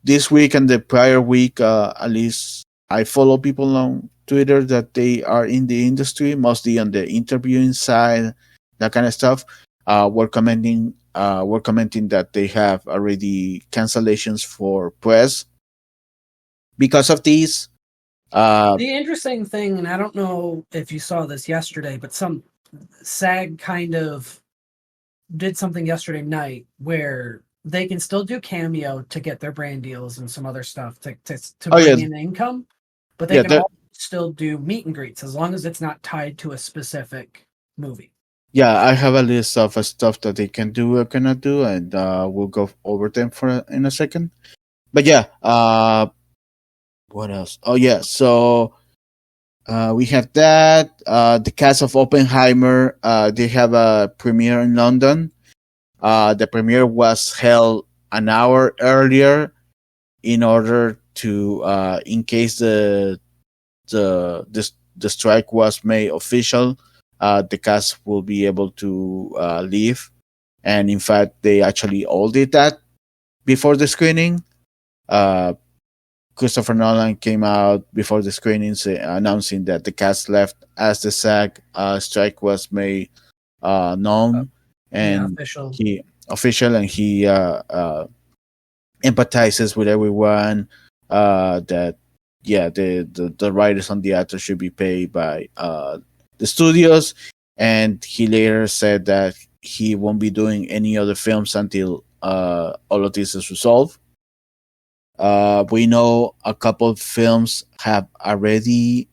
this week and the prior week, at least I follow people on Twitter that they are in the industry, mostly on the interviewing side, that kind of stuff. We're commenting that they have already cancellations for press because of these. The interesting thing, and I don't know if you saw this yesterday, but some SAG kind of did something yesterday night where they can still do Cameo to get their brand deals and some other stuff to bring in income, but they can also still do meet and greets as long as it's not tied to a specific movie. Yeah, I have a list of stuff that they can do or cannot do, and we'll go over them in a second. But yeah, what else? Oh yeah, so we have that. The cast of Oppenheimer, they have a premiere in London. The premiere was held an hour earlier in order to, in case the strike was made official, the cast will be able to leave. And in fact, they actually all did that before the screening. Christopher Nolan came out before the screenings announcing that the cast left as the SAG strike was made known, and he empathizes with everyone. That the writers and the actors should be paid by the studios, and he later said that he won't be doing any other films until all of this is resolved. We know a couple of films have already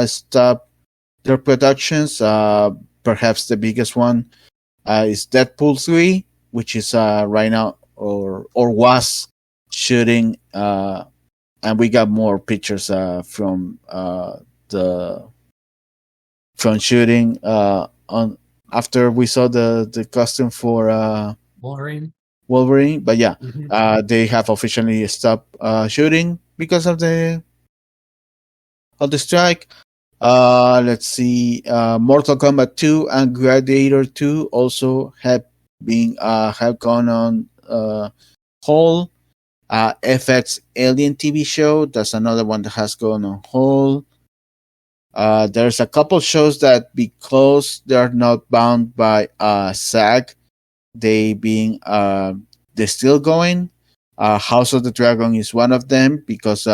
stopped their productions. Perhaps the biggest one is Deadpool 3, which is right now or was shooting, and we got more pictures from shooting on after we saw the costume for Wolverine, but yeah, they have officially stopped shooting because of the strike. Let's see, Mortal Kombat 2 and Gladiator 2 also have gone on hold. FX Alien TV show, that's another one that has gone on hold. There's a couple shows that, because they're not bound by SAG, they being they're still going. House of the Dragon is one of them because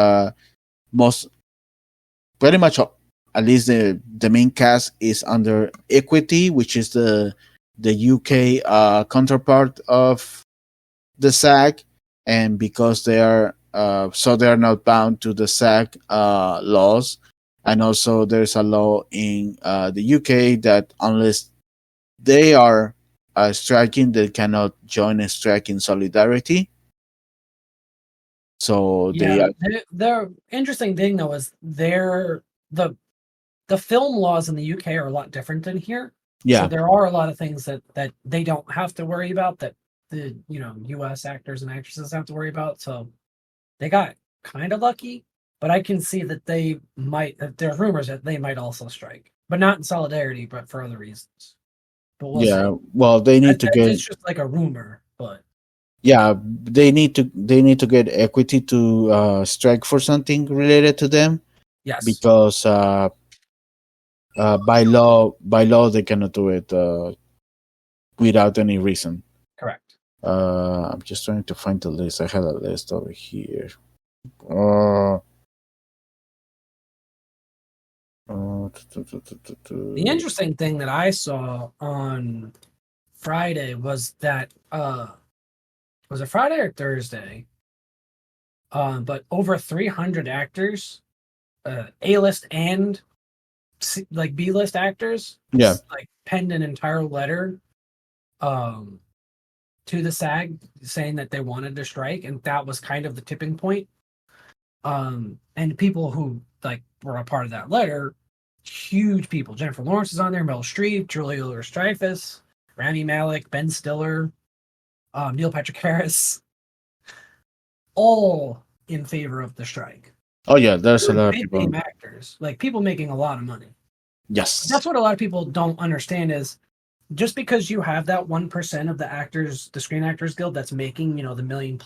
most pretty much at least the main cast is under Equity, which is the UK counterpart of the SAG, and because they are so they are not bound to the SAG laws, and also there's a law in the UK that unless they are striking, they cannot join a strike in solidarity. So they Yeah, are, their interesting thing though is the film laws in the UK are a lot different than here. So yeah, there are a lot of things that they don't have to worry about that the US actors and actresses have to worry about. So they got kind of lucky, but I can see that they might. There are rumors that they might also strike, but not in solidarity, but for other reasons. But we'll yeah. see. Well, they need to get, It's just like a rumor, but yeah, they need to get Equity to strike for something related to them, yes, because by law they cannot do it without any reason. correct. I'm just trying to find the list. I had a list over here. Uh, The interesting thing that I saw on Friday was that was it Friday or Thursday? But over 300 actors, A-list and like B-list actors, Yeah. like penned an entire letter to the SAG saying that they wanted to strike, and that was kind of the tipping point. And people who like were a part of that letter, huge people. Jennifer Lawrence is on there, Meryl Streep, Julia Louis-Dreyfus, Rami Malek, Ben Stiller, Neil Patrick Harris, all in favor of the strike. Oh yeah, there's a They're lot of big people. name actors, like people making a lot of money. Yes. That's what a lot of people don't understand is just because you have that 1% of the Screen Actors Guild that's making, the $1 million+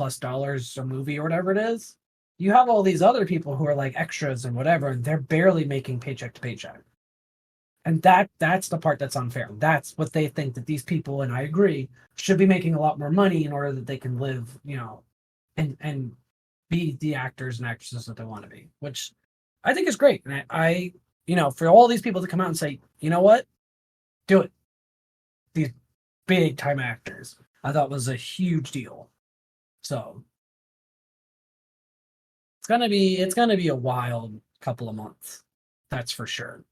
a movie or whatever it is, you have all these other people who are like extras and whatever, and they're barely making paycheck to paycheck. And that's the part that's unfair. That's what they think that these people, and I agree, should be making a lot more money in order that they can live, and be the actors and actresses that they want to be, which I think is great. And I for all these people to come out and say, you know what, do it. These big time actors, I thought was a huge deal. So it's gonna be a wild couple of months. That's for sure.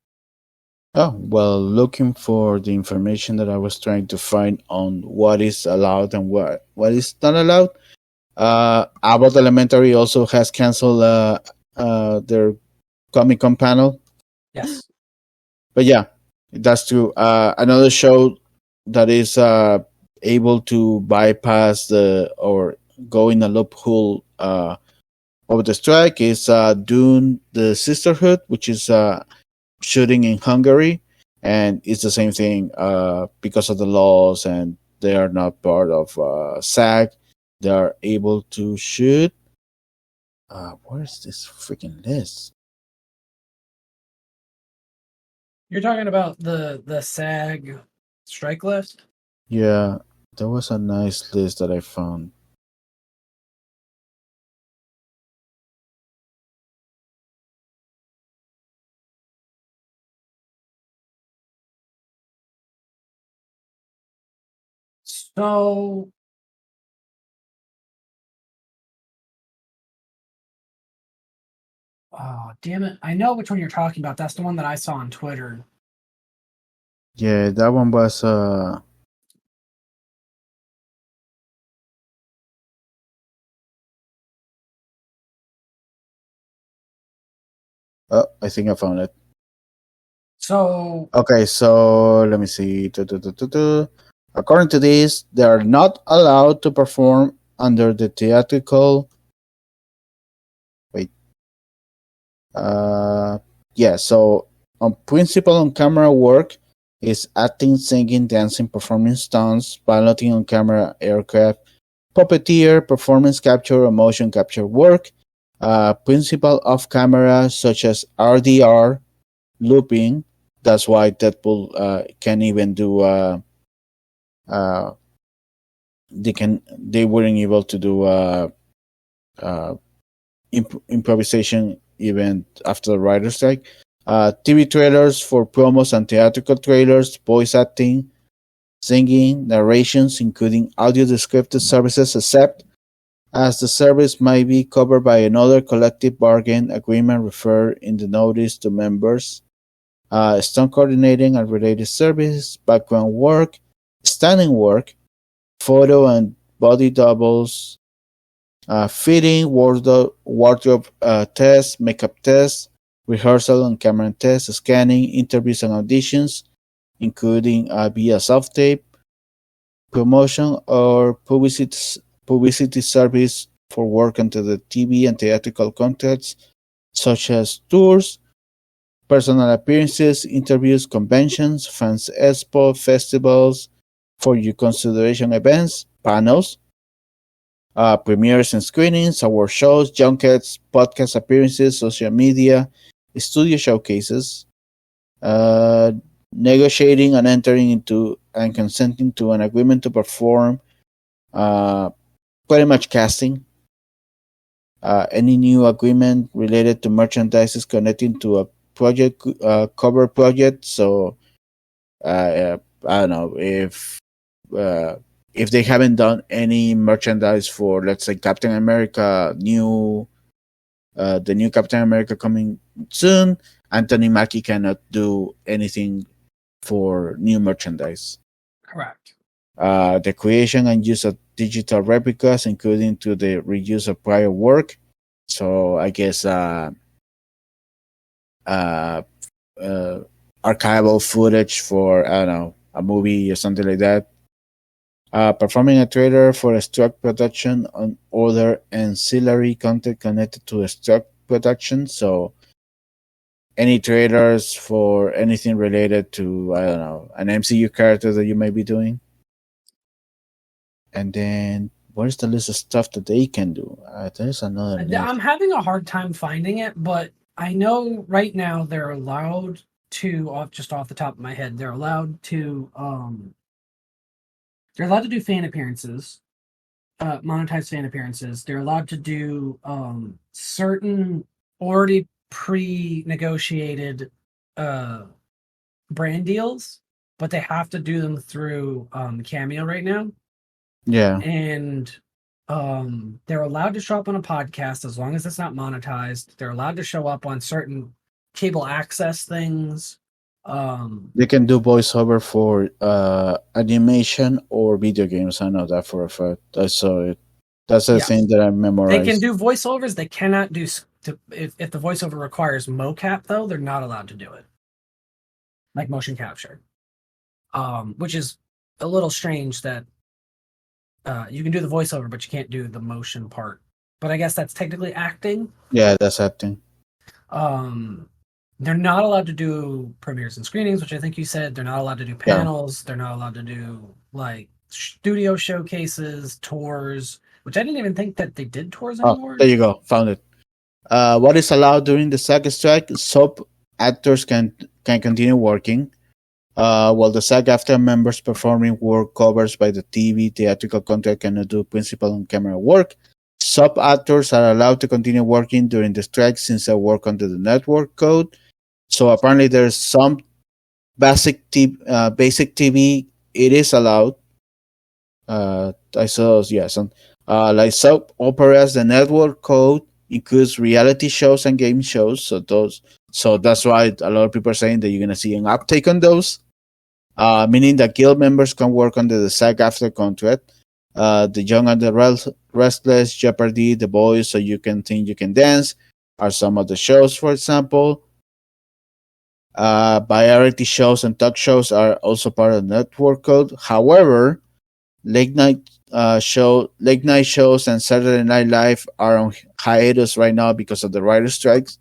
Oh, well, looking for the information that I was trying to find on what is allowed and what is not allowed. Abbott Elementary also has canceled their Comic Con panel. Yes. But yeah, that's true. Another show that is able to bypass or go in a loophole of the strike is Dune: The Sisterhood, which is shooting in Hungary, and it's the same thing because of the laws, and they are not part of SAG. They are able to shoot. Where's this freaking list? You're talking about the SAG strike list? Yeah, there was a nice list that I found. So oh damn it. I know which one you're talking about. That's the one that I saw on Twitter. Yeah, that one was oh, I think I found it. So Okay, so let me see. According to this, they are not allowed to perform under the theatrical. Wait. Yeah. So, on principal on camera work is acting, singing, dancing, performing stunts, piloting on camera aircraft, puppeteer, performance capture, or motion capture work. Principal off camera such as RDR, looping. That's why Deadpool can even do they weren't able to do improvisation even after the writer's strike. TV trailers for promos and theatrical trailers, voice acting, singing, narrations, including audio descriptive services, except as the service might be covered by another collective bargain agreement referred in the notice to members. Stunt coordinating and related services, background work, standing work, photo and body doubles, fitting, wardrobe tests, makeup tests, rehearsal and camera tests, scanning, interviews and auditions, including via self-tape, promotion or publicity service for work under the TV and theatrical contracts, such as tours, personal appearances, interviews, conventions, fans expo, festivals, for your consideration events, panels, premieres and screenings, award shows, junkets, podcast appearances, social media, studio showcases, negotiating and entering into and consenting to an agreement to perform, pretty much casting. Any new agreement related to merchandise connecting to a project, cover project. So I don't know if they haven't done any merchandise for, let's say, Captain America, the new Captain America coming soon, Anthony Mackie cannot do anything for new merchandise. Correct. The creation and use of digital replicas, including to the reuse of prior work. So I guess archival footage for, I don't know, a movie or something like that. Performing a trailer for a struck production on other ancillary content connected to a struck production. So any trailers for anything related to, I don't know, an MCU character that you may be doing. And then where's the list of stuff that they can do? There's another list. I'm having a hard time finding it, but I know right now they're allowed to, just off the top of my head, they're allowed to do fan appearances, monetized fan appearances. They're allowed to do certain already pre-negotiated brand deals, but they have to do them through Cameo right now. Yeah. And they're allowed to show up on a podcast as long as it's not monetized. They're allowed to show up on certain cable access things. They can do voiceover for animation or video games. I know that for a fact. I saw it. That's the thing that I memorized. They can do voiceovers. They cannot do if the voiceover requires mocap, though, they're not allowed to do it, like motion capture, which is a little strange that you can do the voiceover, but you can't do the motion part. But I guess that's technically acting. Yeah, that's acting. They're not allowed to do premieres and screenings, which I think you said. They're not allowed to do panels. Yeah. They're not allowed to do like studio showcases, tours, which I didn't even think that they did tours anymore. There you go. Found it. What is allowed during the SAG strike? Soap actors can continue working, while the SAG-AFTRA members performing work covers by the TV theatrical contract cannot do principal on camera work. Sub actors are allowed to continue working during the strike since they work under the network code. So apparently there's some basic TV. It is allowed. I saw some like soap operas. The network code includes reality shows and game shows. So that's why a lot of people are saying that you're gonna see an uptake on those. Meaning that guild members can work under the SAG-AFTRA contract. The Young and the Restless, Jeopardy, The Boys, So You Can Think You Can Dance are some of the shows, for example. Variety shows and talk shows are also part of the network code. However, late night shows and Saturday Night Live are on hiatus right now because of the writer's strikes.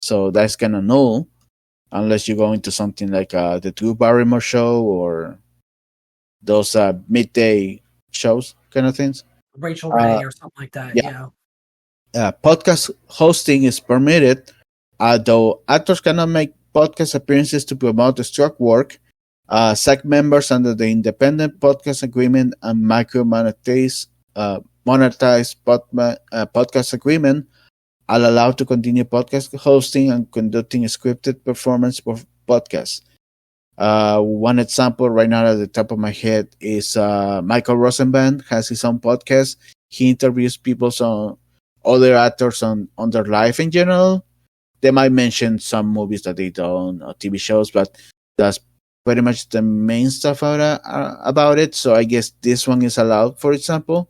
So that's kind of null, unless you go into something like the Drew Barrymore show or those midday shows kind of things. Rachel Ray or something like that. Yeah. Podcast hosting is permitted, though actors cannot make podcast appearances to promote the struck work. SAG members under the Independent Podcast Agreement and Micro Monetized podcast agreement are allowed to continue podcast hosting and conducting scripted performance podcasts. One example right now at the top of my head is Michael Rosenbaum has his own podcast. He interviews people, on other actors on their life in general. They might mention some movies that they done or TV shows, but that's pretty much the main stuff about it. So I guess this one is allowed, for example.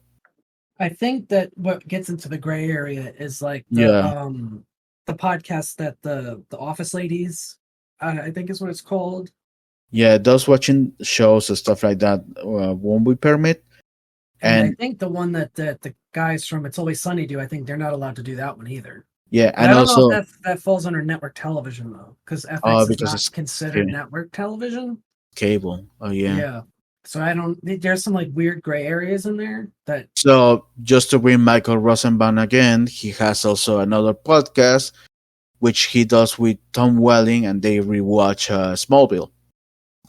I think that what gets into the gray area is like Yeah. the podcast that the Office Ladies, I think is what it's called. Yeah, those watching shows and stuff like that won't be permit. And I think the one that the guys from It's Always Sunny do, I think they're not allowed to do that one either. Yeah, and I don't know if that falls under network television though, because FX is not considered network television. Cable. Oh yeah. Yeah. So I don't. There's some like weird gray areas in there that. So just to bring Michael Rosenbaum again, he has also another podcast, which he does with Tom Welling, and they rewatch Smallville.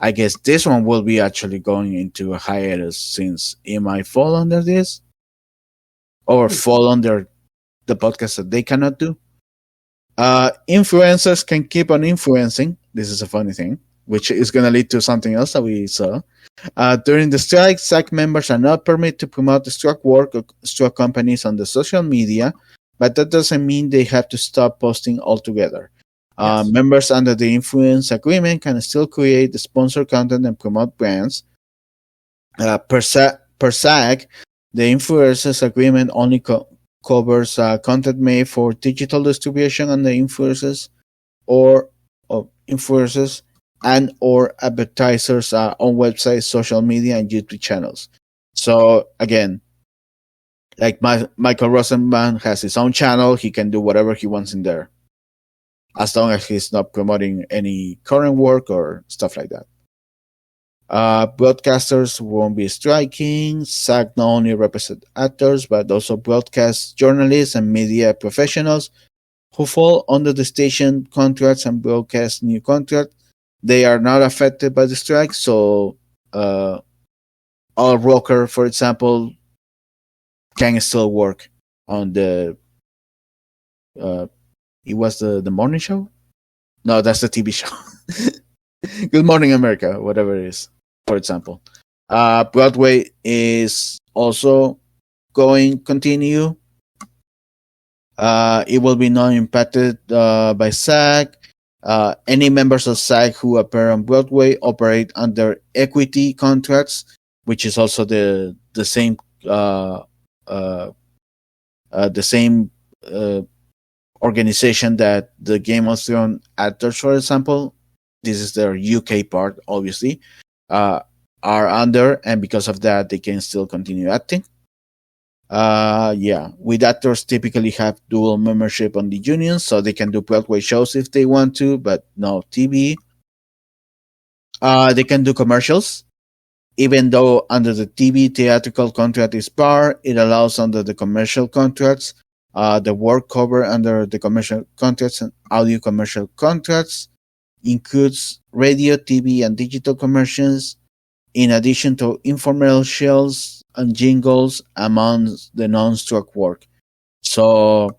I guess this one will be actually going into a hiatus since it might fall under this, or fall under the podcast that they cannot do. Influencers can keep on influencing. This is a funny thing, which is going to lead to something else that we saw. During the strike, SAG members are not permitted to promote the struck work or struck companies on the social media, but that doesn't mean they have to stop posting altogether. Yes. Members under the influence agreement can still create the sponsor content and promote brands. Per SAG, the influencers agreement only covers content made for digital distribution on the influencers or influencers and or advertisers on websites, social media, and YouTube channels. So again, like Michael Rosenbaum has his own channel, he can do whatever he wants in there, as long as he's not promoting any current work or stuff like that. Broadcasters won't be striking. SAG not only represent actors, but also broadcast journalists and media professionals who fall under the station contracts and broadcast new contracts. They are not affected by the strike. So, Al Roker, for example, can still work on the. It was the morning show. No, that's the TV show. Good Morning America, whatever it is. For example, Broadway is also continue. It will be not impacted by SAG. Any members of SAG who appear on Broadway operate under equity contracts, which is also the same organization that the Game of Thrones actors, for example, this is their UK part, obviously, are under, and because of that, they can still continue acting. With actors typically have dual membership on the unions, so they can do Broadway shows if they want to, but no TV. They can do commercials, even though under the TV theatrical contract is barred. It allows under the commercial contracts. The work covered under the commercial contracts and audio commercial contracts includes radio, TV, and digital commercials, in addition to infomercials and jingles among the non-struck work. So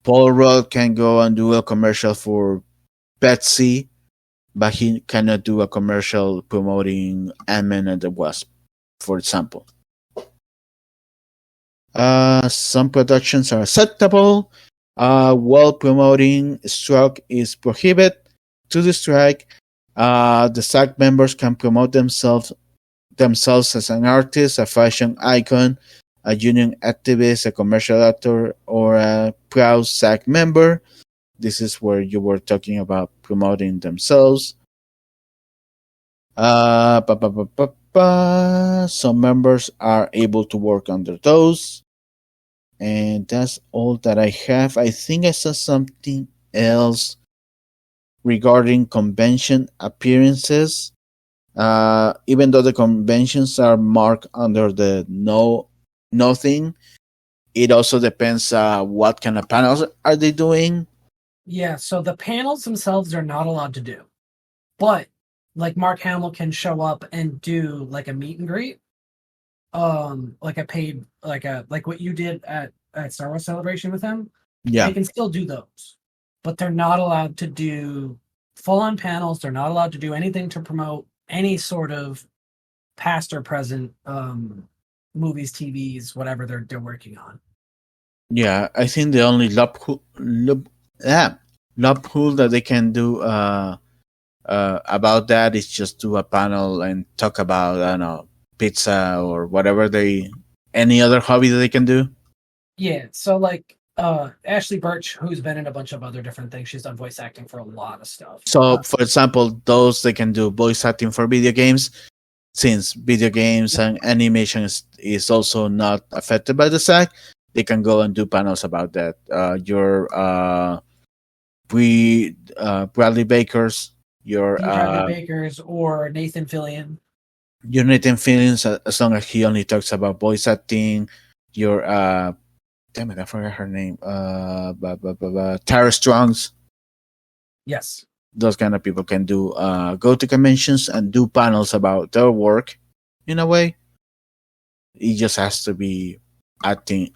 Paul Rudd can go and do a commercial for Pepsi, but he cannot do a commercial promoting Ant-Man and the Wasp, for example. Some productions are acceptable while promoting strike is prohibited. To the strike, the SAG members can promote themselves as an artist, a fashion icon, a union activist, a commercial actor, or a proud SAG member. This is where you were talking about promoting themselves. Some members are able to work under those. And that's all that I have. I think I saw something else regarding convention appearances. Even though the conventions are marked under the nothing, it also depends what kind of panels are they doing. Yeah, so the panels themselves are not allowed to do. But like Mark Hamill can show up and do like a meet and greet, like a paid, like what you did at Star Wars Celebration with him. They Yeah, can still do those, but they're not allowed to do full on panels. They're not allowed to do anything to promote any sort of past or present movies, TVs, whatever they're working on. yeah. I think the only loophole that they can do about that is just do a panel and talk about, I don't know, pizza or whatever any other hobby that they can do. Yeah, so like Ashley Birch, who's been in a bunch of other different things, she's done voice acting for a lot of stuff. So, for example, those they can do voice acting for video games, since video games and animation is also not affected by the SAG. They can go and do panels about that. Bradley Baker's, Bradley Baker's or Nathan Fillion. your Nathan Feelings, as long as he only talks about voice acting. Your damn it, I forgot her name. Tara Strongs. Yes. Those kind of people can do go to conventions and do panels about their work. In a way, it just has to be acting,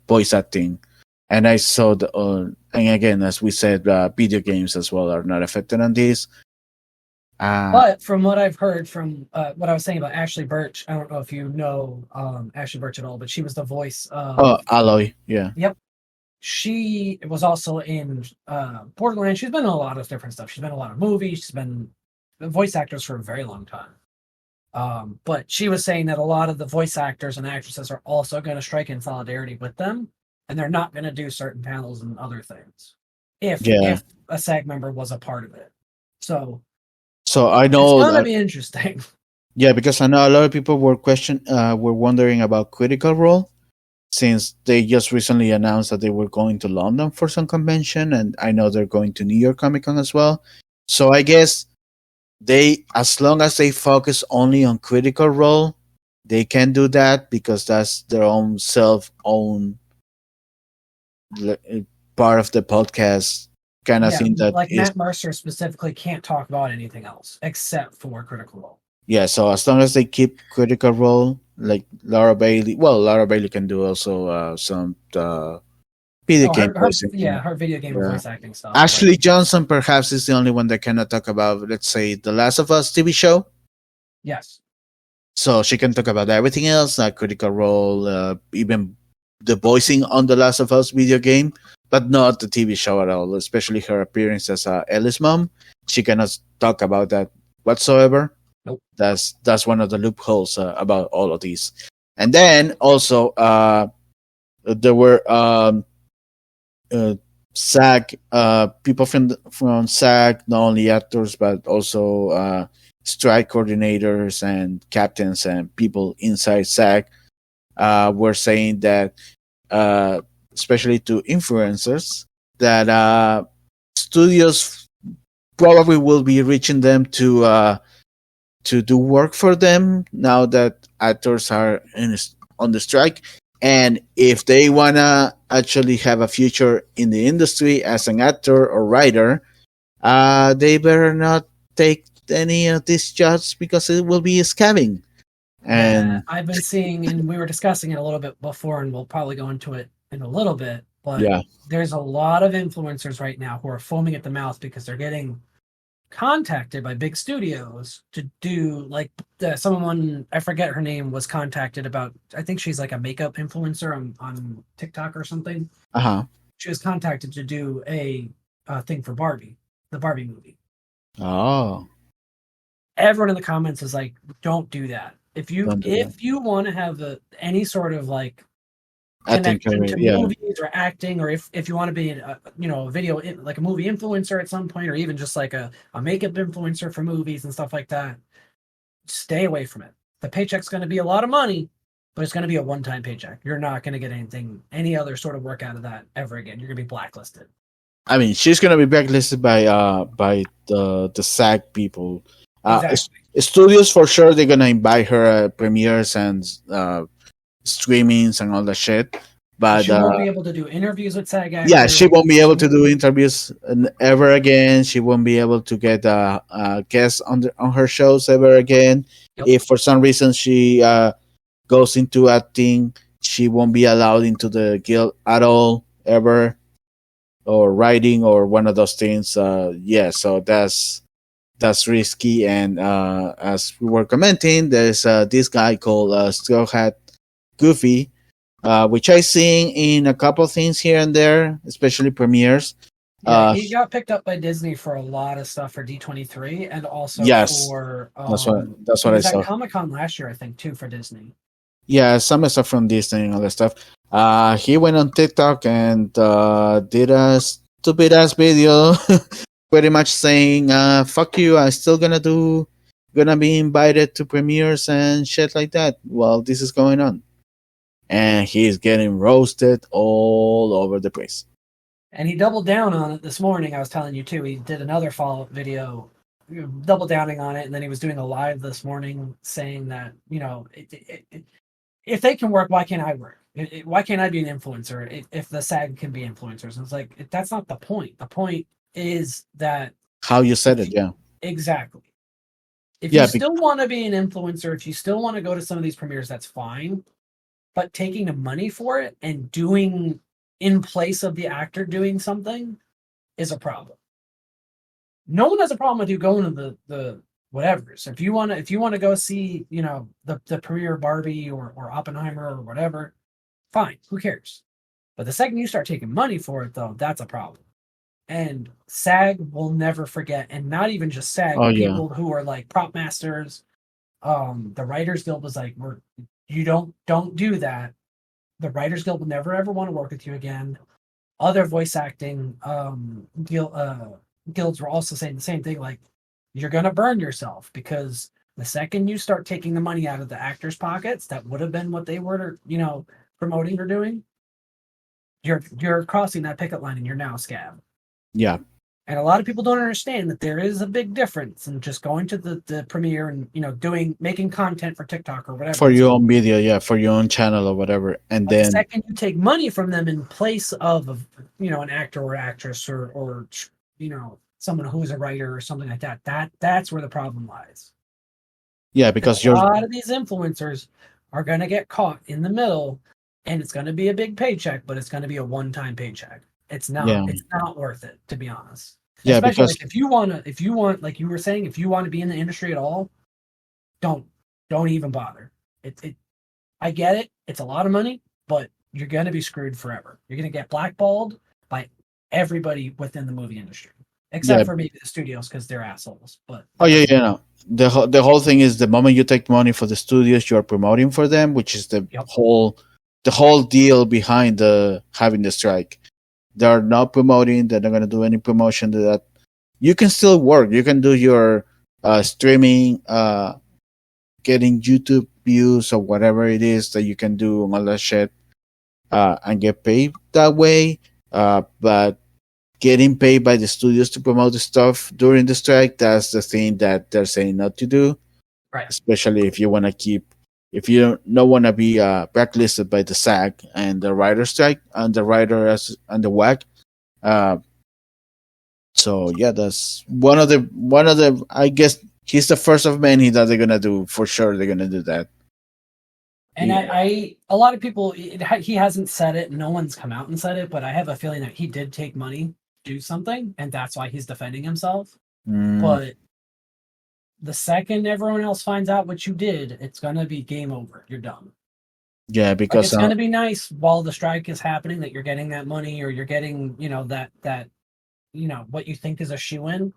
voice acting. And I saw and again, as we said, video games as well are not affected on this. But from what I've heard from what I was saying about Ashley Birch, I don't know if you know Ashley Birch at all, but she was the voice of Aloy. Yeah. Yep. She was also in Borderlands. She's been in a lot of different stuff. She's been in a lot of movies. She's been voice actors for a very long time. But she was saying that a lot of the voice actors and actresses are also going to strike in solidarity with them, and they're not going to do certain panels and other things if a SAG member was a part of it. So I know it's going to be interesting. Yeah, because I know a lot of people were wondering about Critical Role, since they just recently announced that they were going to London for some convention, and I know they're going to New York Comic Con as well. So I guess as long as they focus only on Critical Role, they can do that, because that's their own self-owned part of the podcast kind of thing. That like Matt Mercer specifically can't talk about anything else except for Critical Role. Yeah, so as long as they keep Critical Role, like Laura Bailey can do also some video game voice acting. Yeah, her video game voice acting stuff. Ashley Johnson perhaps is the only one that cannot talk about, let's say, The Last of Us TV show. Yes. So she can talk about everything else, like Critical Role, even the voicing on The Last of Us video game, but not the TV show at all, especially her appearance as Ellie's mom. She cannot talk about that whatsoever. Nope. That's one of the loopholes about all of these. And then also there were SAG people from SAG, not only actors but also strike coordinators and captains and people inside SAG were saying that, especially to influencers, that studios probably will be reaching them to do work for them now that actors are on the strike. And if they want to actually have a future in the industry as an actor or writer, they better not take any of these jobs, because it will be scamming. And I've been seeing, and we were discussing it a little bit before, and we'll probably go into it in a little bit, but there's a lot of influencers right now who are foaming at the mouth because they're getting contacted by big studios to do, like, someone, I forget her name, was contacted about, I think she's like a makeup influencer on TikTok or something. She was contacted to do a thing for Barbie, the Barbie movie. Everyone in the comments is like, don't do that. If you want to have any sort of like connection to movies or acting, or if you want to be a video, like a movie influencer at some point, or even just like a makeup influencer for movies and stuff like that, stay away from it. The paycheck's going to be a lot of money, but it's going to be a one-time paycheck. You're not going to get any other sort of work out of that ever again. You're going to be blacklisted. I mean, she's going to be blacklisted by the SAG people. Exactly. Studios for sure, they're going to invite her premieres and streamings and all that shit, but she won't be able to do interviews with SAG actors. yeah, she won't be able to do interviews ever again. She won't be able to get a guest on her shows ever again. Yep. If for some reason she goes into acting, she won't be allowed into the guild at all ever, or writing or one of those things. Yeah, so that's risky. And as we were commenting, there's this guy called Straw Hat Goofy, which I seen in a couple things here and there, especially premieres. Yeah, he got picked up by Disney for a lot of stuff for D23, and also Yes, for that's what he I was saw. at Comic-Con last year, I think, too, for Disney. Yeah, some stuff from Disney and all that stuff. He went on TikTok and did a stupid ass video, pretty much saying, "Fuck you! I'm still gonna be invited to premieres and shit like that." While this is going on, and he's getting roasted all over the place. And he doubled down on it this morning. I was telling you too. He did another follow-up video, double downing on it, and then he was doing a live this morning saying that if they can work, why can't I work? Why can't I be an influencer if the SAG can be influencers? And it's like, that's not the point. The point is that how you said it, yeah, exactly. If you still want to be an influencer, if you still want to go to some of these premieres, that's fine. But taking the money for it and doing in place of the actor doing something is a problem. No one has a problem with you going to the whatever. So if you want to go see, the premiere of Barbie or Oppenheimer or whatever, fine, who cares? But the second you start taking money for it, though, that's a problem. And SAG will never forget, and not even just SAG, people who are like prop masters. The Writers Guild was like, you don't do that. The Writers Guild will never ever want to work with you again. Other voice acting guilds were also saying the same thing, like, you're gonna burn yourself, because the second you start taking the money out of the actors' pockets, that would have been what they were, promoting or doing. You're crossing that picket line, and you're now a scab. Yeah. And a lot of people don't understand that there is a big difference in just going to the premiere and making content for TikTok or whatever for your own video, yeah, for your own channel or whatever. And then the second you take money from them in place of an actor or actress or someone who's a writer or something like that's where the problem lies. Yeah, because a lot of these influencers are going to get caught in the middle, and it's going to be a big paycheck, but it's going to be a one-time paycheck. It's not. It's not worth it, to be honest. Yeah, especially because if you want, like you were saying, if you want to be in the industry at all, don't even bother. I get it. It's a lot of money, but you're going to be screwed forever. You're going to get blackballed by everybody within the movie industry, except for maybe the studios, because they're assholes. But no. The whole thing is, the moment you take money for the studios, you're promoting for them, which is the whole deal behind having the strike. They're not promoting. They're not going to do any promotion to that. You can still work. You can do your streaming, getting YouTube views or whatever it is that you can do and all that shit, and get paid that way. But getting paid by the studios to promote the stuff during the strike, that's the thing that they're saying not to do. Right. Especially if you want to if you don't want to be blacklisted by the SAG and the writer strike and the writers and the WAG. So yeah, that's one of the I guess he's the first of many that they're gonna do, for sure. They're gonna do that. And a lot of people, he hasn't said it. No one's come out and said it, but I have a feeling that he did take money to do something, and that's why he's defending himself. But the second everyone else finds out what you did, it's going to be game over. You're done. Yeah, because it's going to be nice while the strike is happening that you're getting that money, or you're getting, that what you think is a shoe-in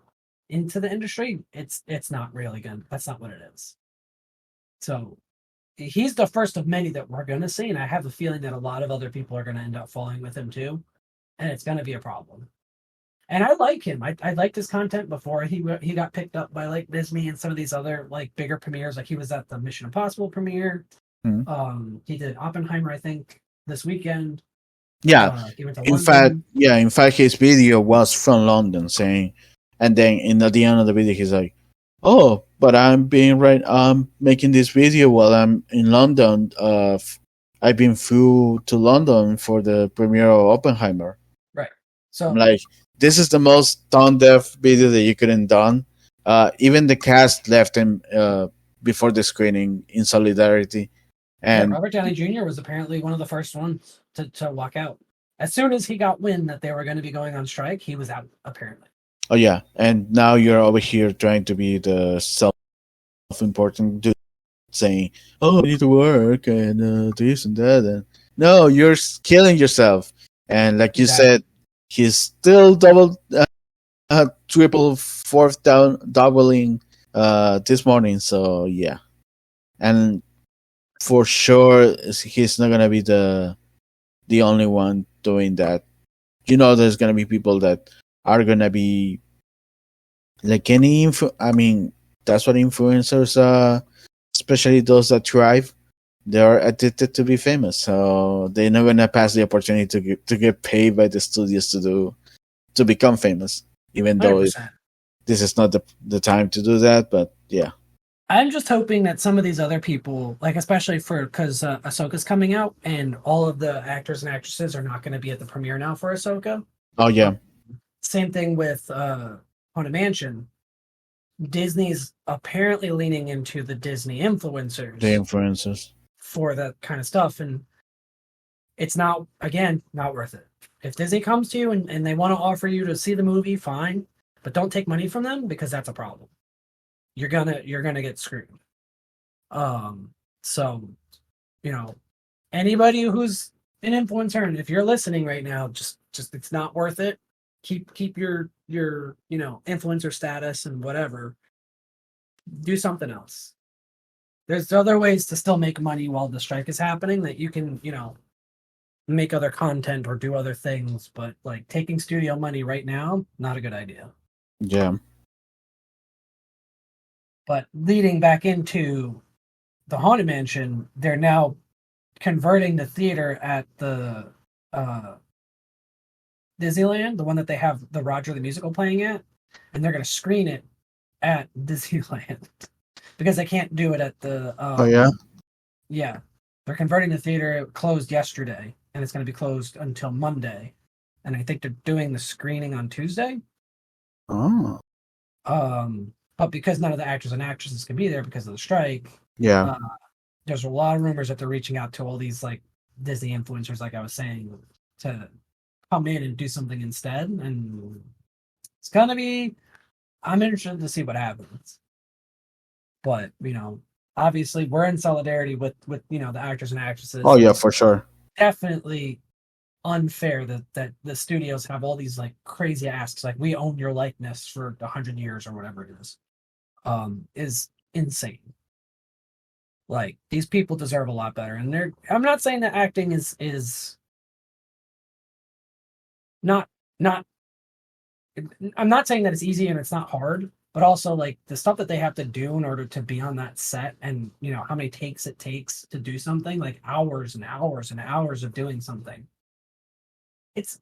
into the industry. It's not really good. That's not what it is. So he's the first of many that we're going to see, and I have a feeling that a lot of other people are going to end up falling with him too, and it's going to be a problem. And I like him. I liked his content before he got picked up by like Disney and some of these other like bigger premieres. Like he was at the Mission Impossible premiere. Mm-hmm. He did Oppenheimer, I think, this weekend. Yeah. He went to London. In fact, his video was from London saying, and then at the end of the video, he's like, "Oh, but I'm making this video while I'm in London, I've been flew to London for the premiere of Oppenheimer. Right. I'm So like, this is the most tone deaf video that you couldn't done. Even the cast left him before the screening in solidarity, yeah, and Robert Downey Jr. was apparently one of the first ones to walk out. As soon as he got wind that they were going to be going on strike, he was out, apparently. oh yeah, and now you're over here trying to be the self-important dude, saying, "Oh, I need to work and this and that," and no, you're killing yourself. And like you Exactly. said, he's still triple, fourth down, doubling this morning. So yeah, and for sure he's not gonna be the only one doing that. There's gonna be people that are gonna be like I mean, that's what influencers, especially those that thrive, they are addicted to be famous. So they're not gonna pass the opportunity to get paid by the studios to become famous, even though 100%. this is not the time to do that. But yeah, I'm just hoping that some of these other people, like especially because Ahsoka's coming out, and all of the actors and actresses are not going to be at the premiere now for Ahsoka. oh yeah, Same thing with Haunted Mansion. Disney's apparently leaning into the Disney the influencers influencers. for that kind of stuff, and it's not worth it. If Disney comes to you and they want to offer you to see the movie, fine, but don't take money from them because that's a problem. You're gonna get screwed. So anybody who's an influencer, and if you're listening right now, just it's not worth it. Keep your influencer status and whatever. Do something else. There's other ways to still make money while the strike is happening that you can make other content or do other things, but like taking studio money right now, not a good idea. Yeah, But leading back into the Haunted Mansion, they're now converting the theater at the Disneyland, the one that they have the Roger the Musical playing at, and they're going to screen it at Disneyland because they can't do it at the. oh yeah, Yeah, they're converting the theater. It closed yesterday, and it's going to be closed until Monday, and I think they're doing the screening on Tuesday. oh But because none of the actors and actresses can be there because of the strike, yeah, there's a lot of rumors that they're reaching out to all these like Disney influencers, like I was saying, to come in and do something instead. And it's gonna be. I'm interested to see what happens. But obviously, we're in solidarity with the actors and actresses. oh yeah, for sure. Definitely unfair that the studios have all these like crazy asks, like we own your likeness for 100 years or whatever it is insane. Like these people deserve a lot better, and I'm not saying that acting is not not I'm not saying that it's easy and it's not hard, but also like the stuff that they have to do in order to be on that set, and how many takes it takes to do something, like hours and hours and hours of doing something. It's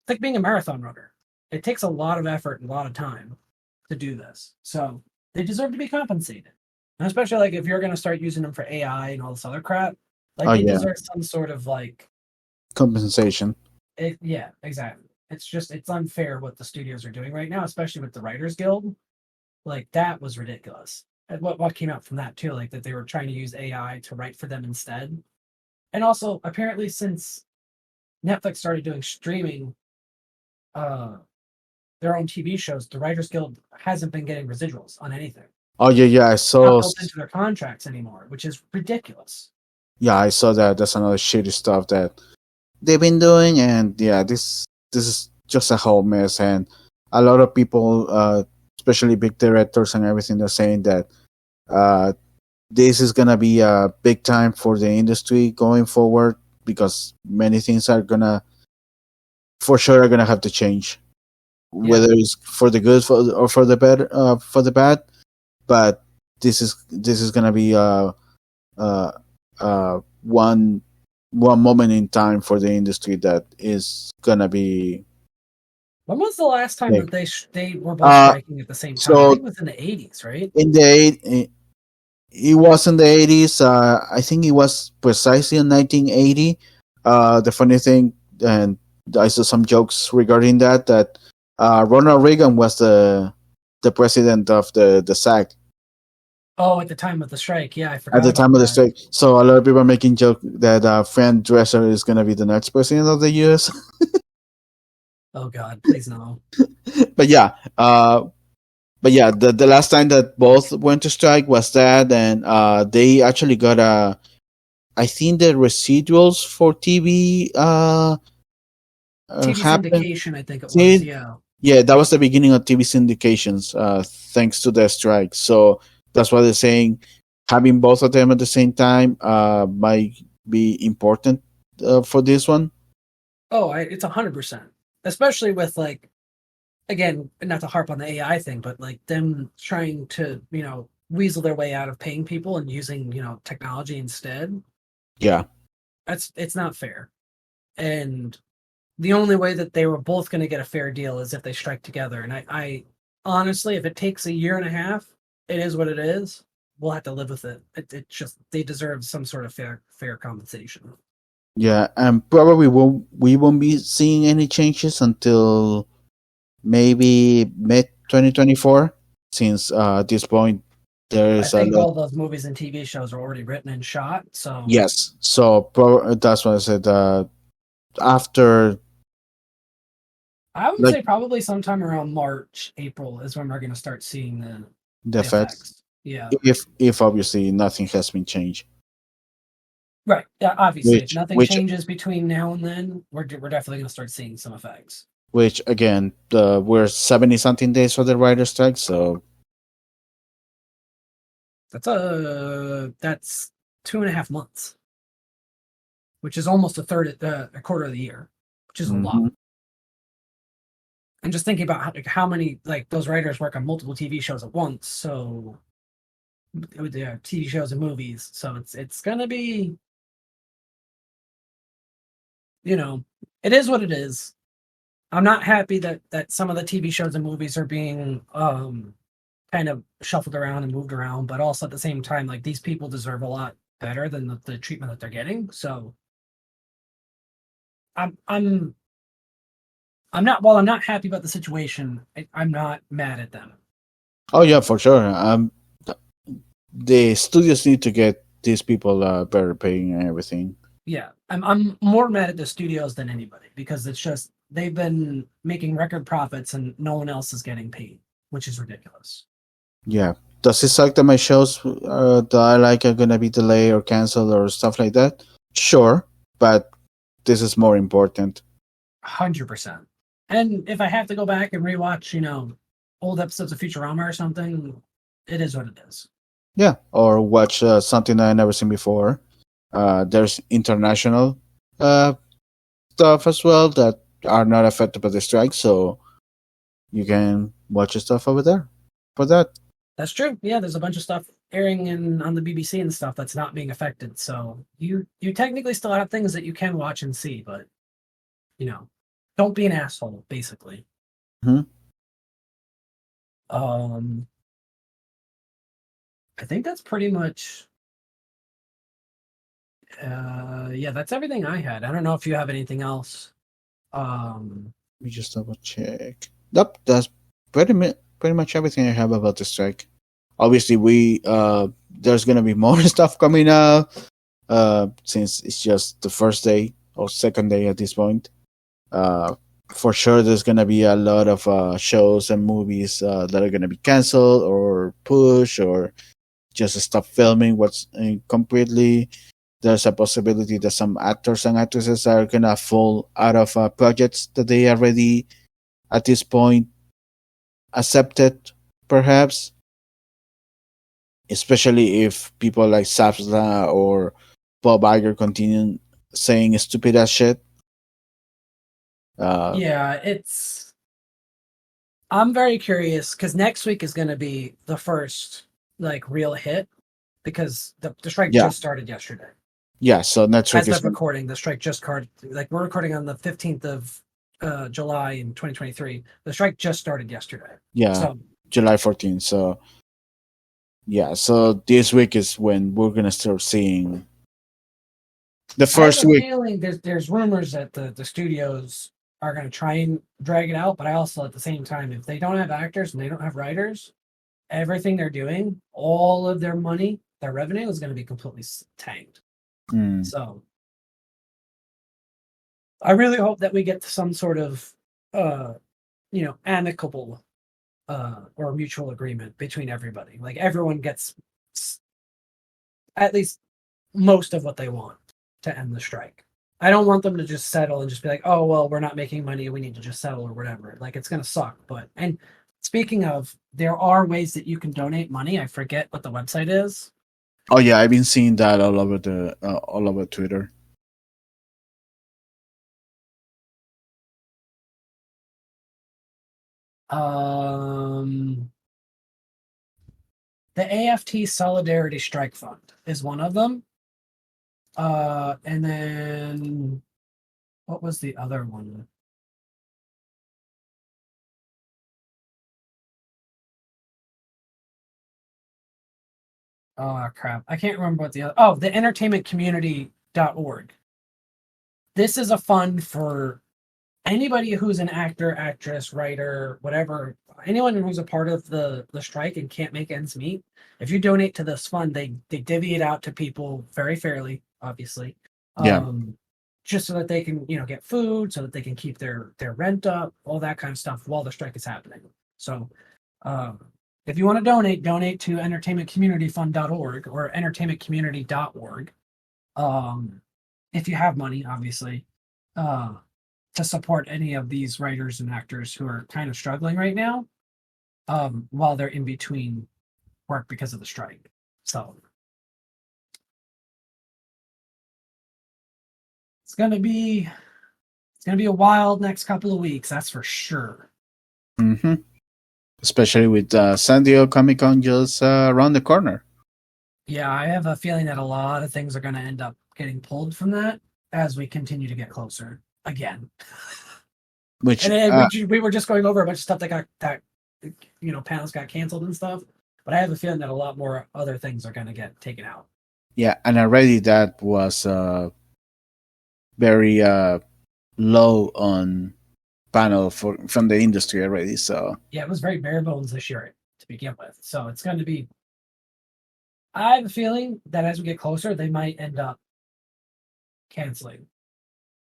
like being a marathon runner. It takes a lot of effort and a lot of time to do this. So they deserve to be compensated. And especially like if you're going to start using them for AI and all this other crap, like Oh they yeah, deserve some sort of like compensation. yeah, exactly. It's unfair what the studios are doing right now, especially with the Writers Guild. Like that was ridiculous. And what came out from that too, like that they were trying to use AI to write for them instead. And also apparently since Netflix started doing streaming their own TV shows, the Writers Guild hasn't been getting residuals on anything. Oh yeah, yeah. Not built into their contracts anymore, which is ridiculous. Yeah, I saw that. That's another shitty stuff that they've been doing, and yeah, this is just a whole mess. And a lot of people, especially big directors and everything, they're saying that this is gonna be a big time for the industry going forward because many things are gonna, for sure, are gonna have to change, whether it's for the good or for the bad, But this is gonna be one moment in time for the industry that is gonna be. When was the last time Like, that they were both striking at the same time? I think it was in the 80s, right? In the it was in the 80s. I think it was precisely in 1980. The funny thing, and I saw some jokes regarding that Ronald Reagan was the president of the SAG Oh, at the time of the strike, yeah, I at forgot the about time of the that. strike. So a lot of people are making joke that Fran Drescher is going to be the next president of the U.S. Oh God, please no. But yeah, the last time that both went to strike was that, and they actually got I think the residuals for TV TV happened. syndication, I think it was. See, Yeah. yeah, that was the beginning of TV syndications, thanks to the strike. So that's why they're saying having both of them at the same time might be important for this one. Oh, it's 100%. Especially with like, again, not to harp on the AI thing, but like them trying to, weasel their way out of paying people and using, technology instead. Yeah, It's not fair. And the only way that they were both going to get a fair deal is if they strike together. And I honestly, if it takes a year and a half, it is what it is. We'll have to live with it. It just they deserve some sort of fair compensation. yeah, and probably we won't be seeing any changes until maybe mid 2024, since at this point I there's a think lot. all those movies and TV shows are already written and shot. So Yes, so that's why I said after, I would like, say probably sometime around March, April is when we're going to start seeing the the effects, effects. Yeah. if obviously nothing has been changed, Right. Yeah, obviously, if which nothing which changes between now and then, we're definitely going to start seeing some effects. which again, we're 70 something days for the writer strike, so That's 2.5 months, which is almost a quarter of the year, which is a lot. mhm. And just thinking about how many like those writers work on multiple TV shows at once, so with the TV shows and movies, so it's gonna be, it is what it is. I'm not happy that some of the TV shows and movies are being kind of shuffled around and moved around, but also at the same time, like these people deserve a lot better than the treatment that they're getting. So I'm I'm I'm not while I'm not happy about the situation, I'm not mad at them. Oh yeah, for sure. The studios need to get these people better paying and everything. Yeah, I'm more mad at the studios than anybody because it's just they've been making record profits and no one else is getting paid, which is ridiculous. Yeah. Does it suck that my shows that I like are gonna be delayed or canceled or stuff like that? Sure, but this is more important. 100%. And if I have to go back and rewatch, old episodes of Futurama or something, it is what it is. Yeah, or watch something I never seen before. There's international uh, stuff as well that are not affected by the strike, so you can watch the stuff over there for that. That's true. Yeah, there's a bunch of stuff airing on the BBC and stuff that's not being affected. So you technically still have things that you can watch and see, but you know, don't be an asshole, basically. Hmm. Um, I think that's pretty much. Yeah, that's everything I had. I don't know if you have anything else. Let me just double check. Nope, that's pretty much everything I have about the strike. Obviously, we there's gonna be more stuff coming out since it's just the first day or second day at this point. Uh, for sure, there's gonna be a lot of shows and movies that are gonna be canceled or pushed or just stop filming. What's completely, there's a possibility that some actors and actresses are gonna fall out of projects that they already at this point accepted, perhaps. Especially if people like Sapsla or Bob Iger continue saying stupid ass shit. Uh, yeah, I'm very curious because next week is going to be the first like real hit because the strike yeah, just started yesterday. yeah. So next week As is of recording, the strike just started. Like we're recording on the 15th of July in 2023. The strike just started yesterday. yeah, So July 14th. So Yeah, so this week is when we're gonna start seeing the I have first a week. feeling there's rumors that the studios are going to try and drag it out, but I also at the same time, if they don't have actors and they don't have writers, everything they're doing, all of their money, their revenue is going to be completely tanked. Mm, So I really hope that we get to some sort of amicable or mutual agreement between everybody. Like everyone gets at least most of what they want to end the strike. I don't want them to just settle and just be like, oh, well, we're not making money. We need to just settle or whatever. Like, it's going to suck. And speaking of, there are ways that you can donate money. I forget what the website is. oh yeah, I've been seeing that all over Twitter. Um, the AFT Solidarity Strike Fund is one of them. And then what was the other one? Oh crap. I can't remember what the other the entertainmentcommunity.org. This is a fund for anybody who's an actor, actress, writer, whatever, anyone who's a part of the strike and can't make ends meet. If you donate to this fund, they divvy it out to people very fairly, obviously. Yeah. Just so that they can, get food, so that they can keep their rent up, all that kind of stuff while the strike is happening. So if you want to donate to entertainmentcommunityfund.org or entertainmentcommunity.org. If you have money, obviously, to support any of these writers and actors who are kind of struggling right now, while they're in between work because of the strike. So it's gonna be a wild next couple of weeks, that's for sure. Mm-hmm. Especially with San Diego Comic Con just around the corner. Yeah, I have a feeling that a lot of things are going to end up getting pulled from that as we continue to get closer again. Which And we were just going over a bunch of stuff that panels got canceled and stuff. But I have a feeling that a lot more other things are going to get taken out. yeah, and already that was very low on panel from the industry already. So yeah, it was very bare bones this year to begin with. So it's going to be. I have a feeling that as we get closer, they might end up canceling.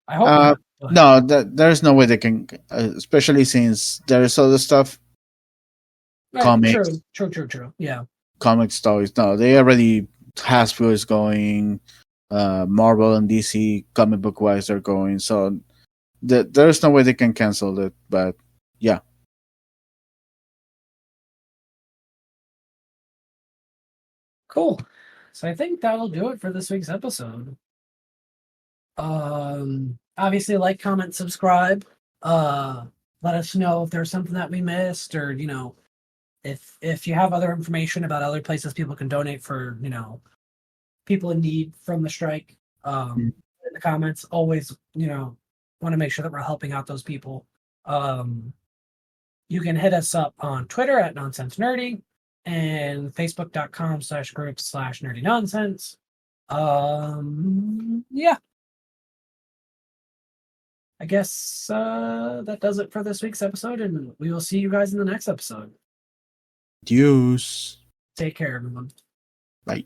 I hope not. But... No, there's no way they can, especially since there's other stuff. Right, Comics, true. Yeah, comic stories. No, they already Hasbro is going. Marvel and DC comic book wise are going. So there's no way they can cancel it. But yeah. Cool. So I think that'll do it for this week's episode. Obviously like, comment, subscribe. Let us know if there's something that we missed, or if you have other information about other places people can donate for, people in need from the strike. In the comments, always, want to make sure that we're helping out those people. You can hit us up on Twitter at Nonsense Nerdy and facebook.com/group/nerdy nonsense. Yeah. I guess that does it for this week's episode, and we will see you guys in the next episode. Deuce. Take care, everyone. Bye.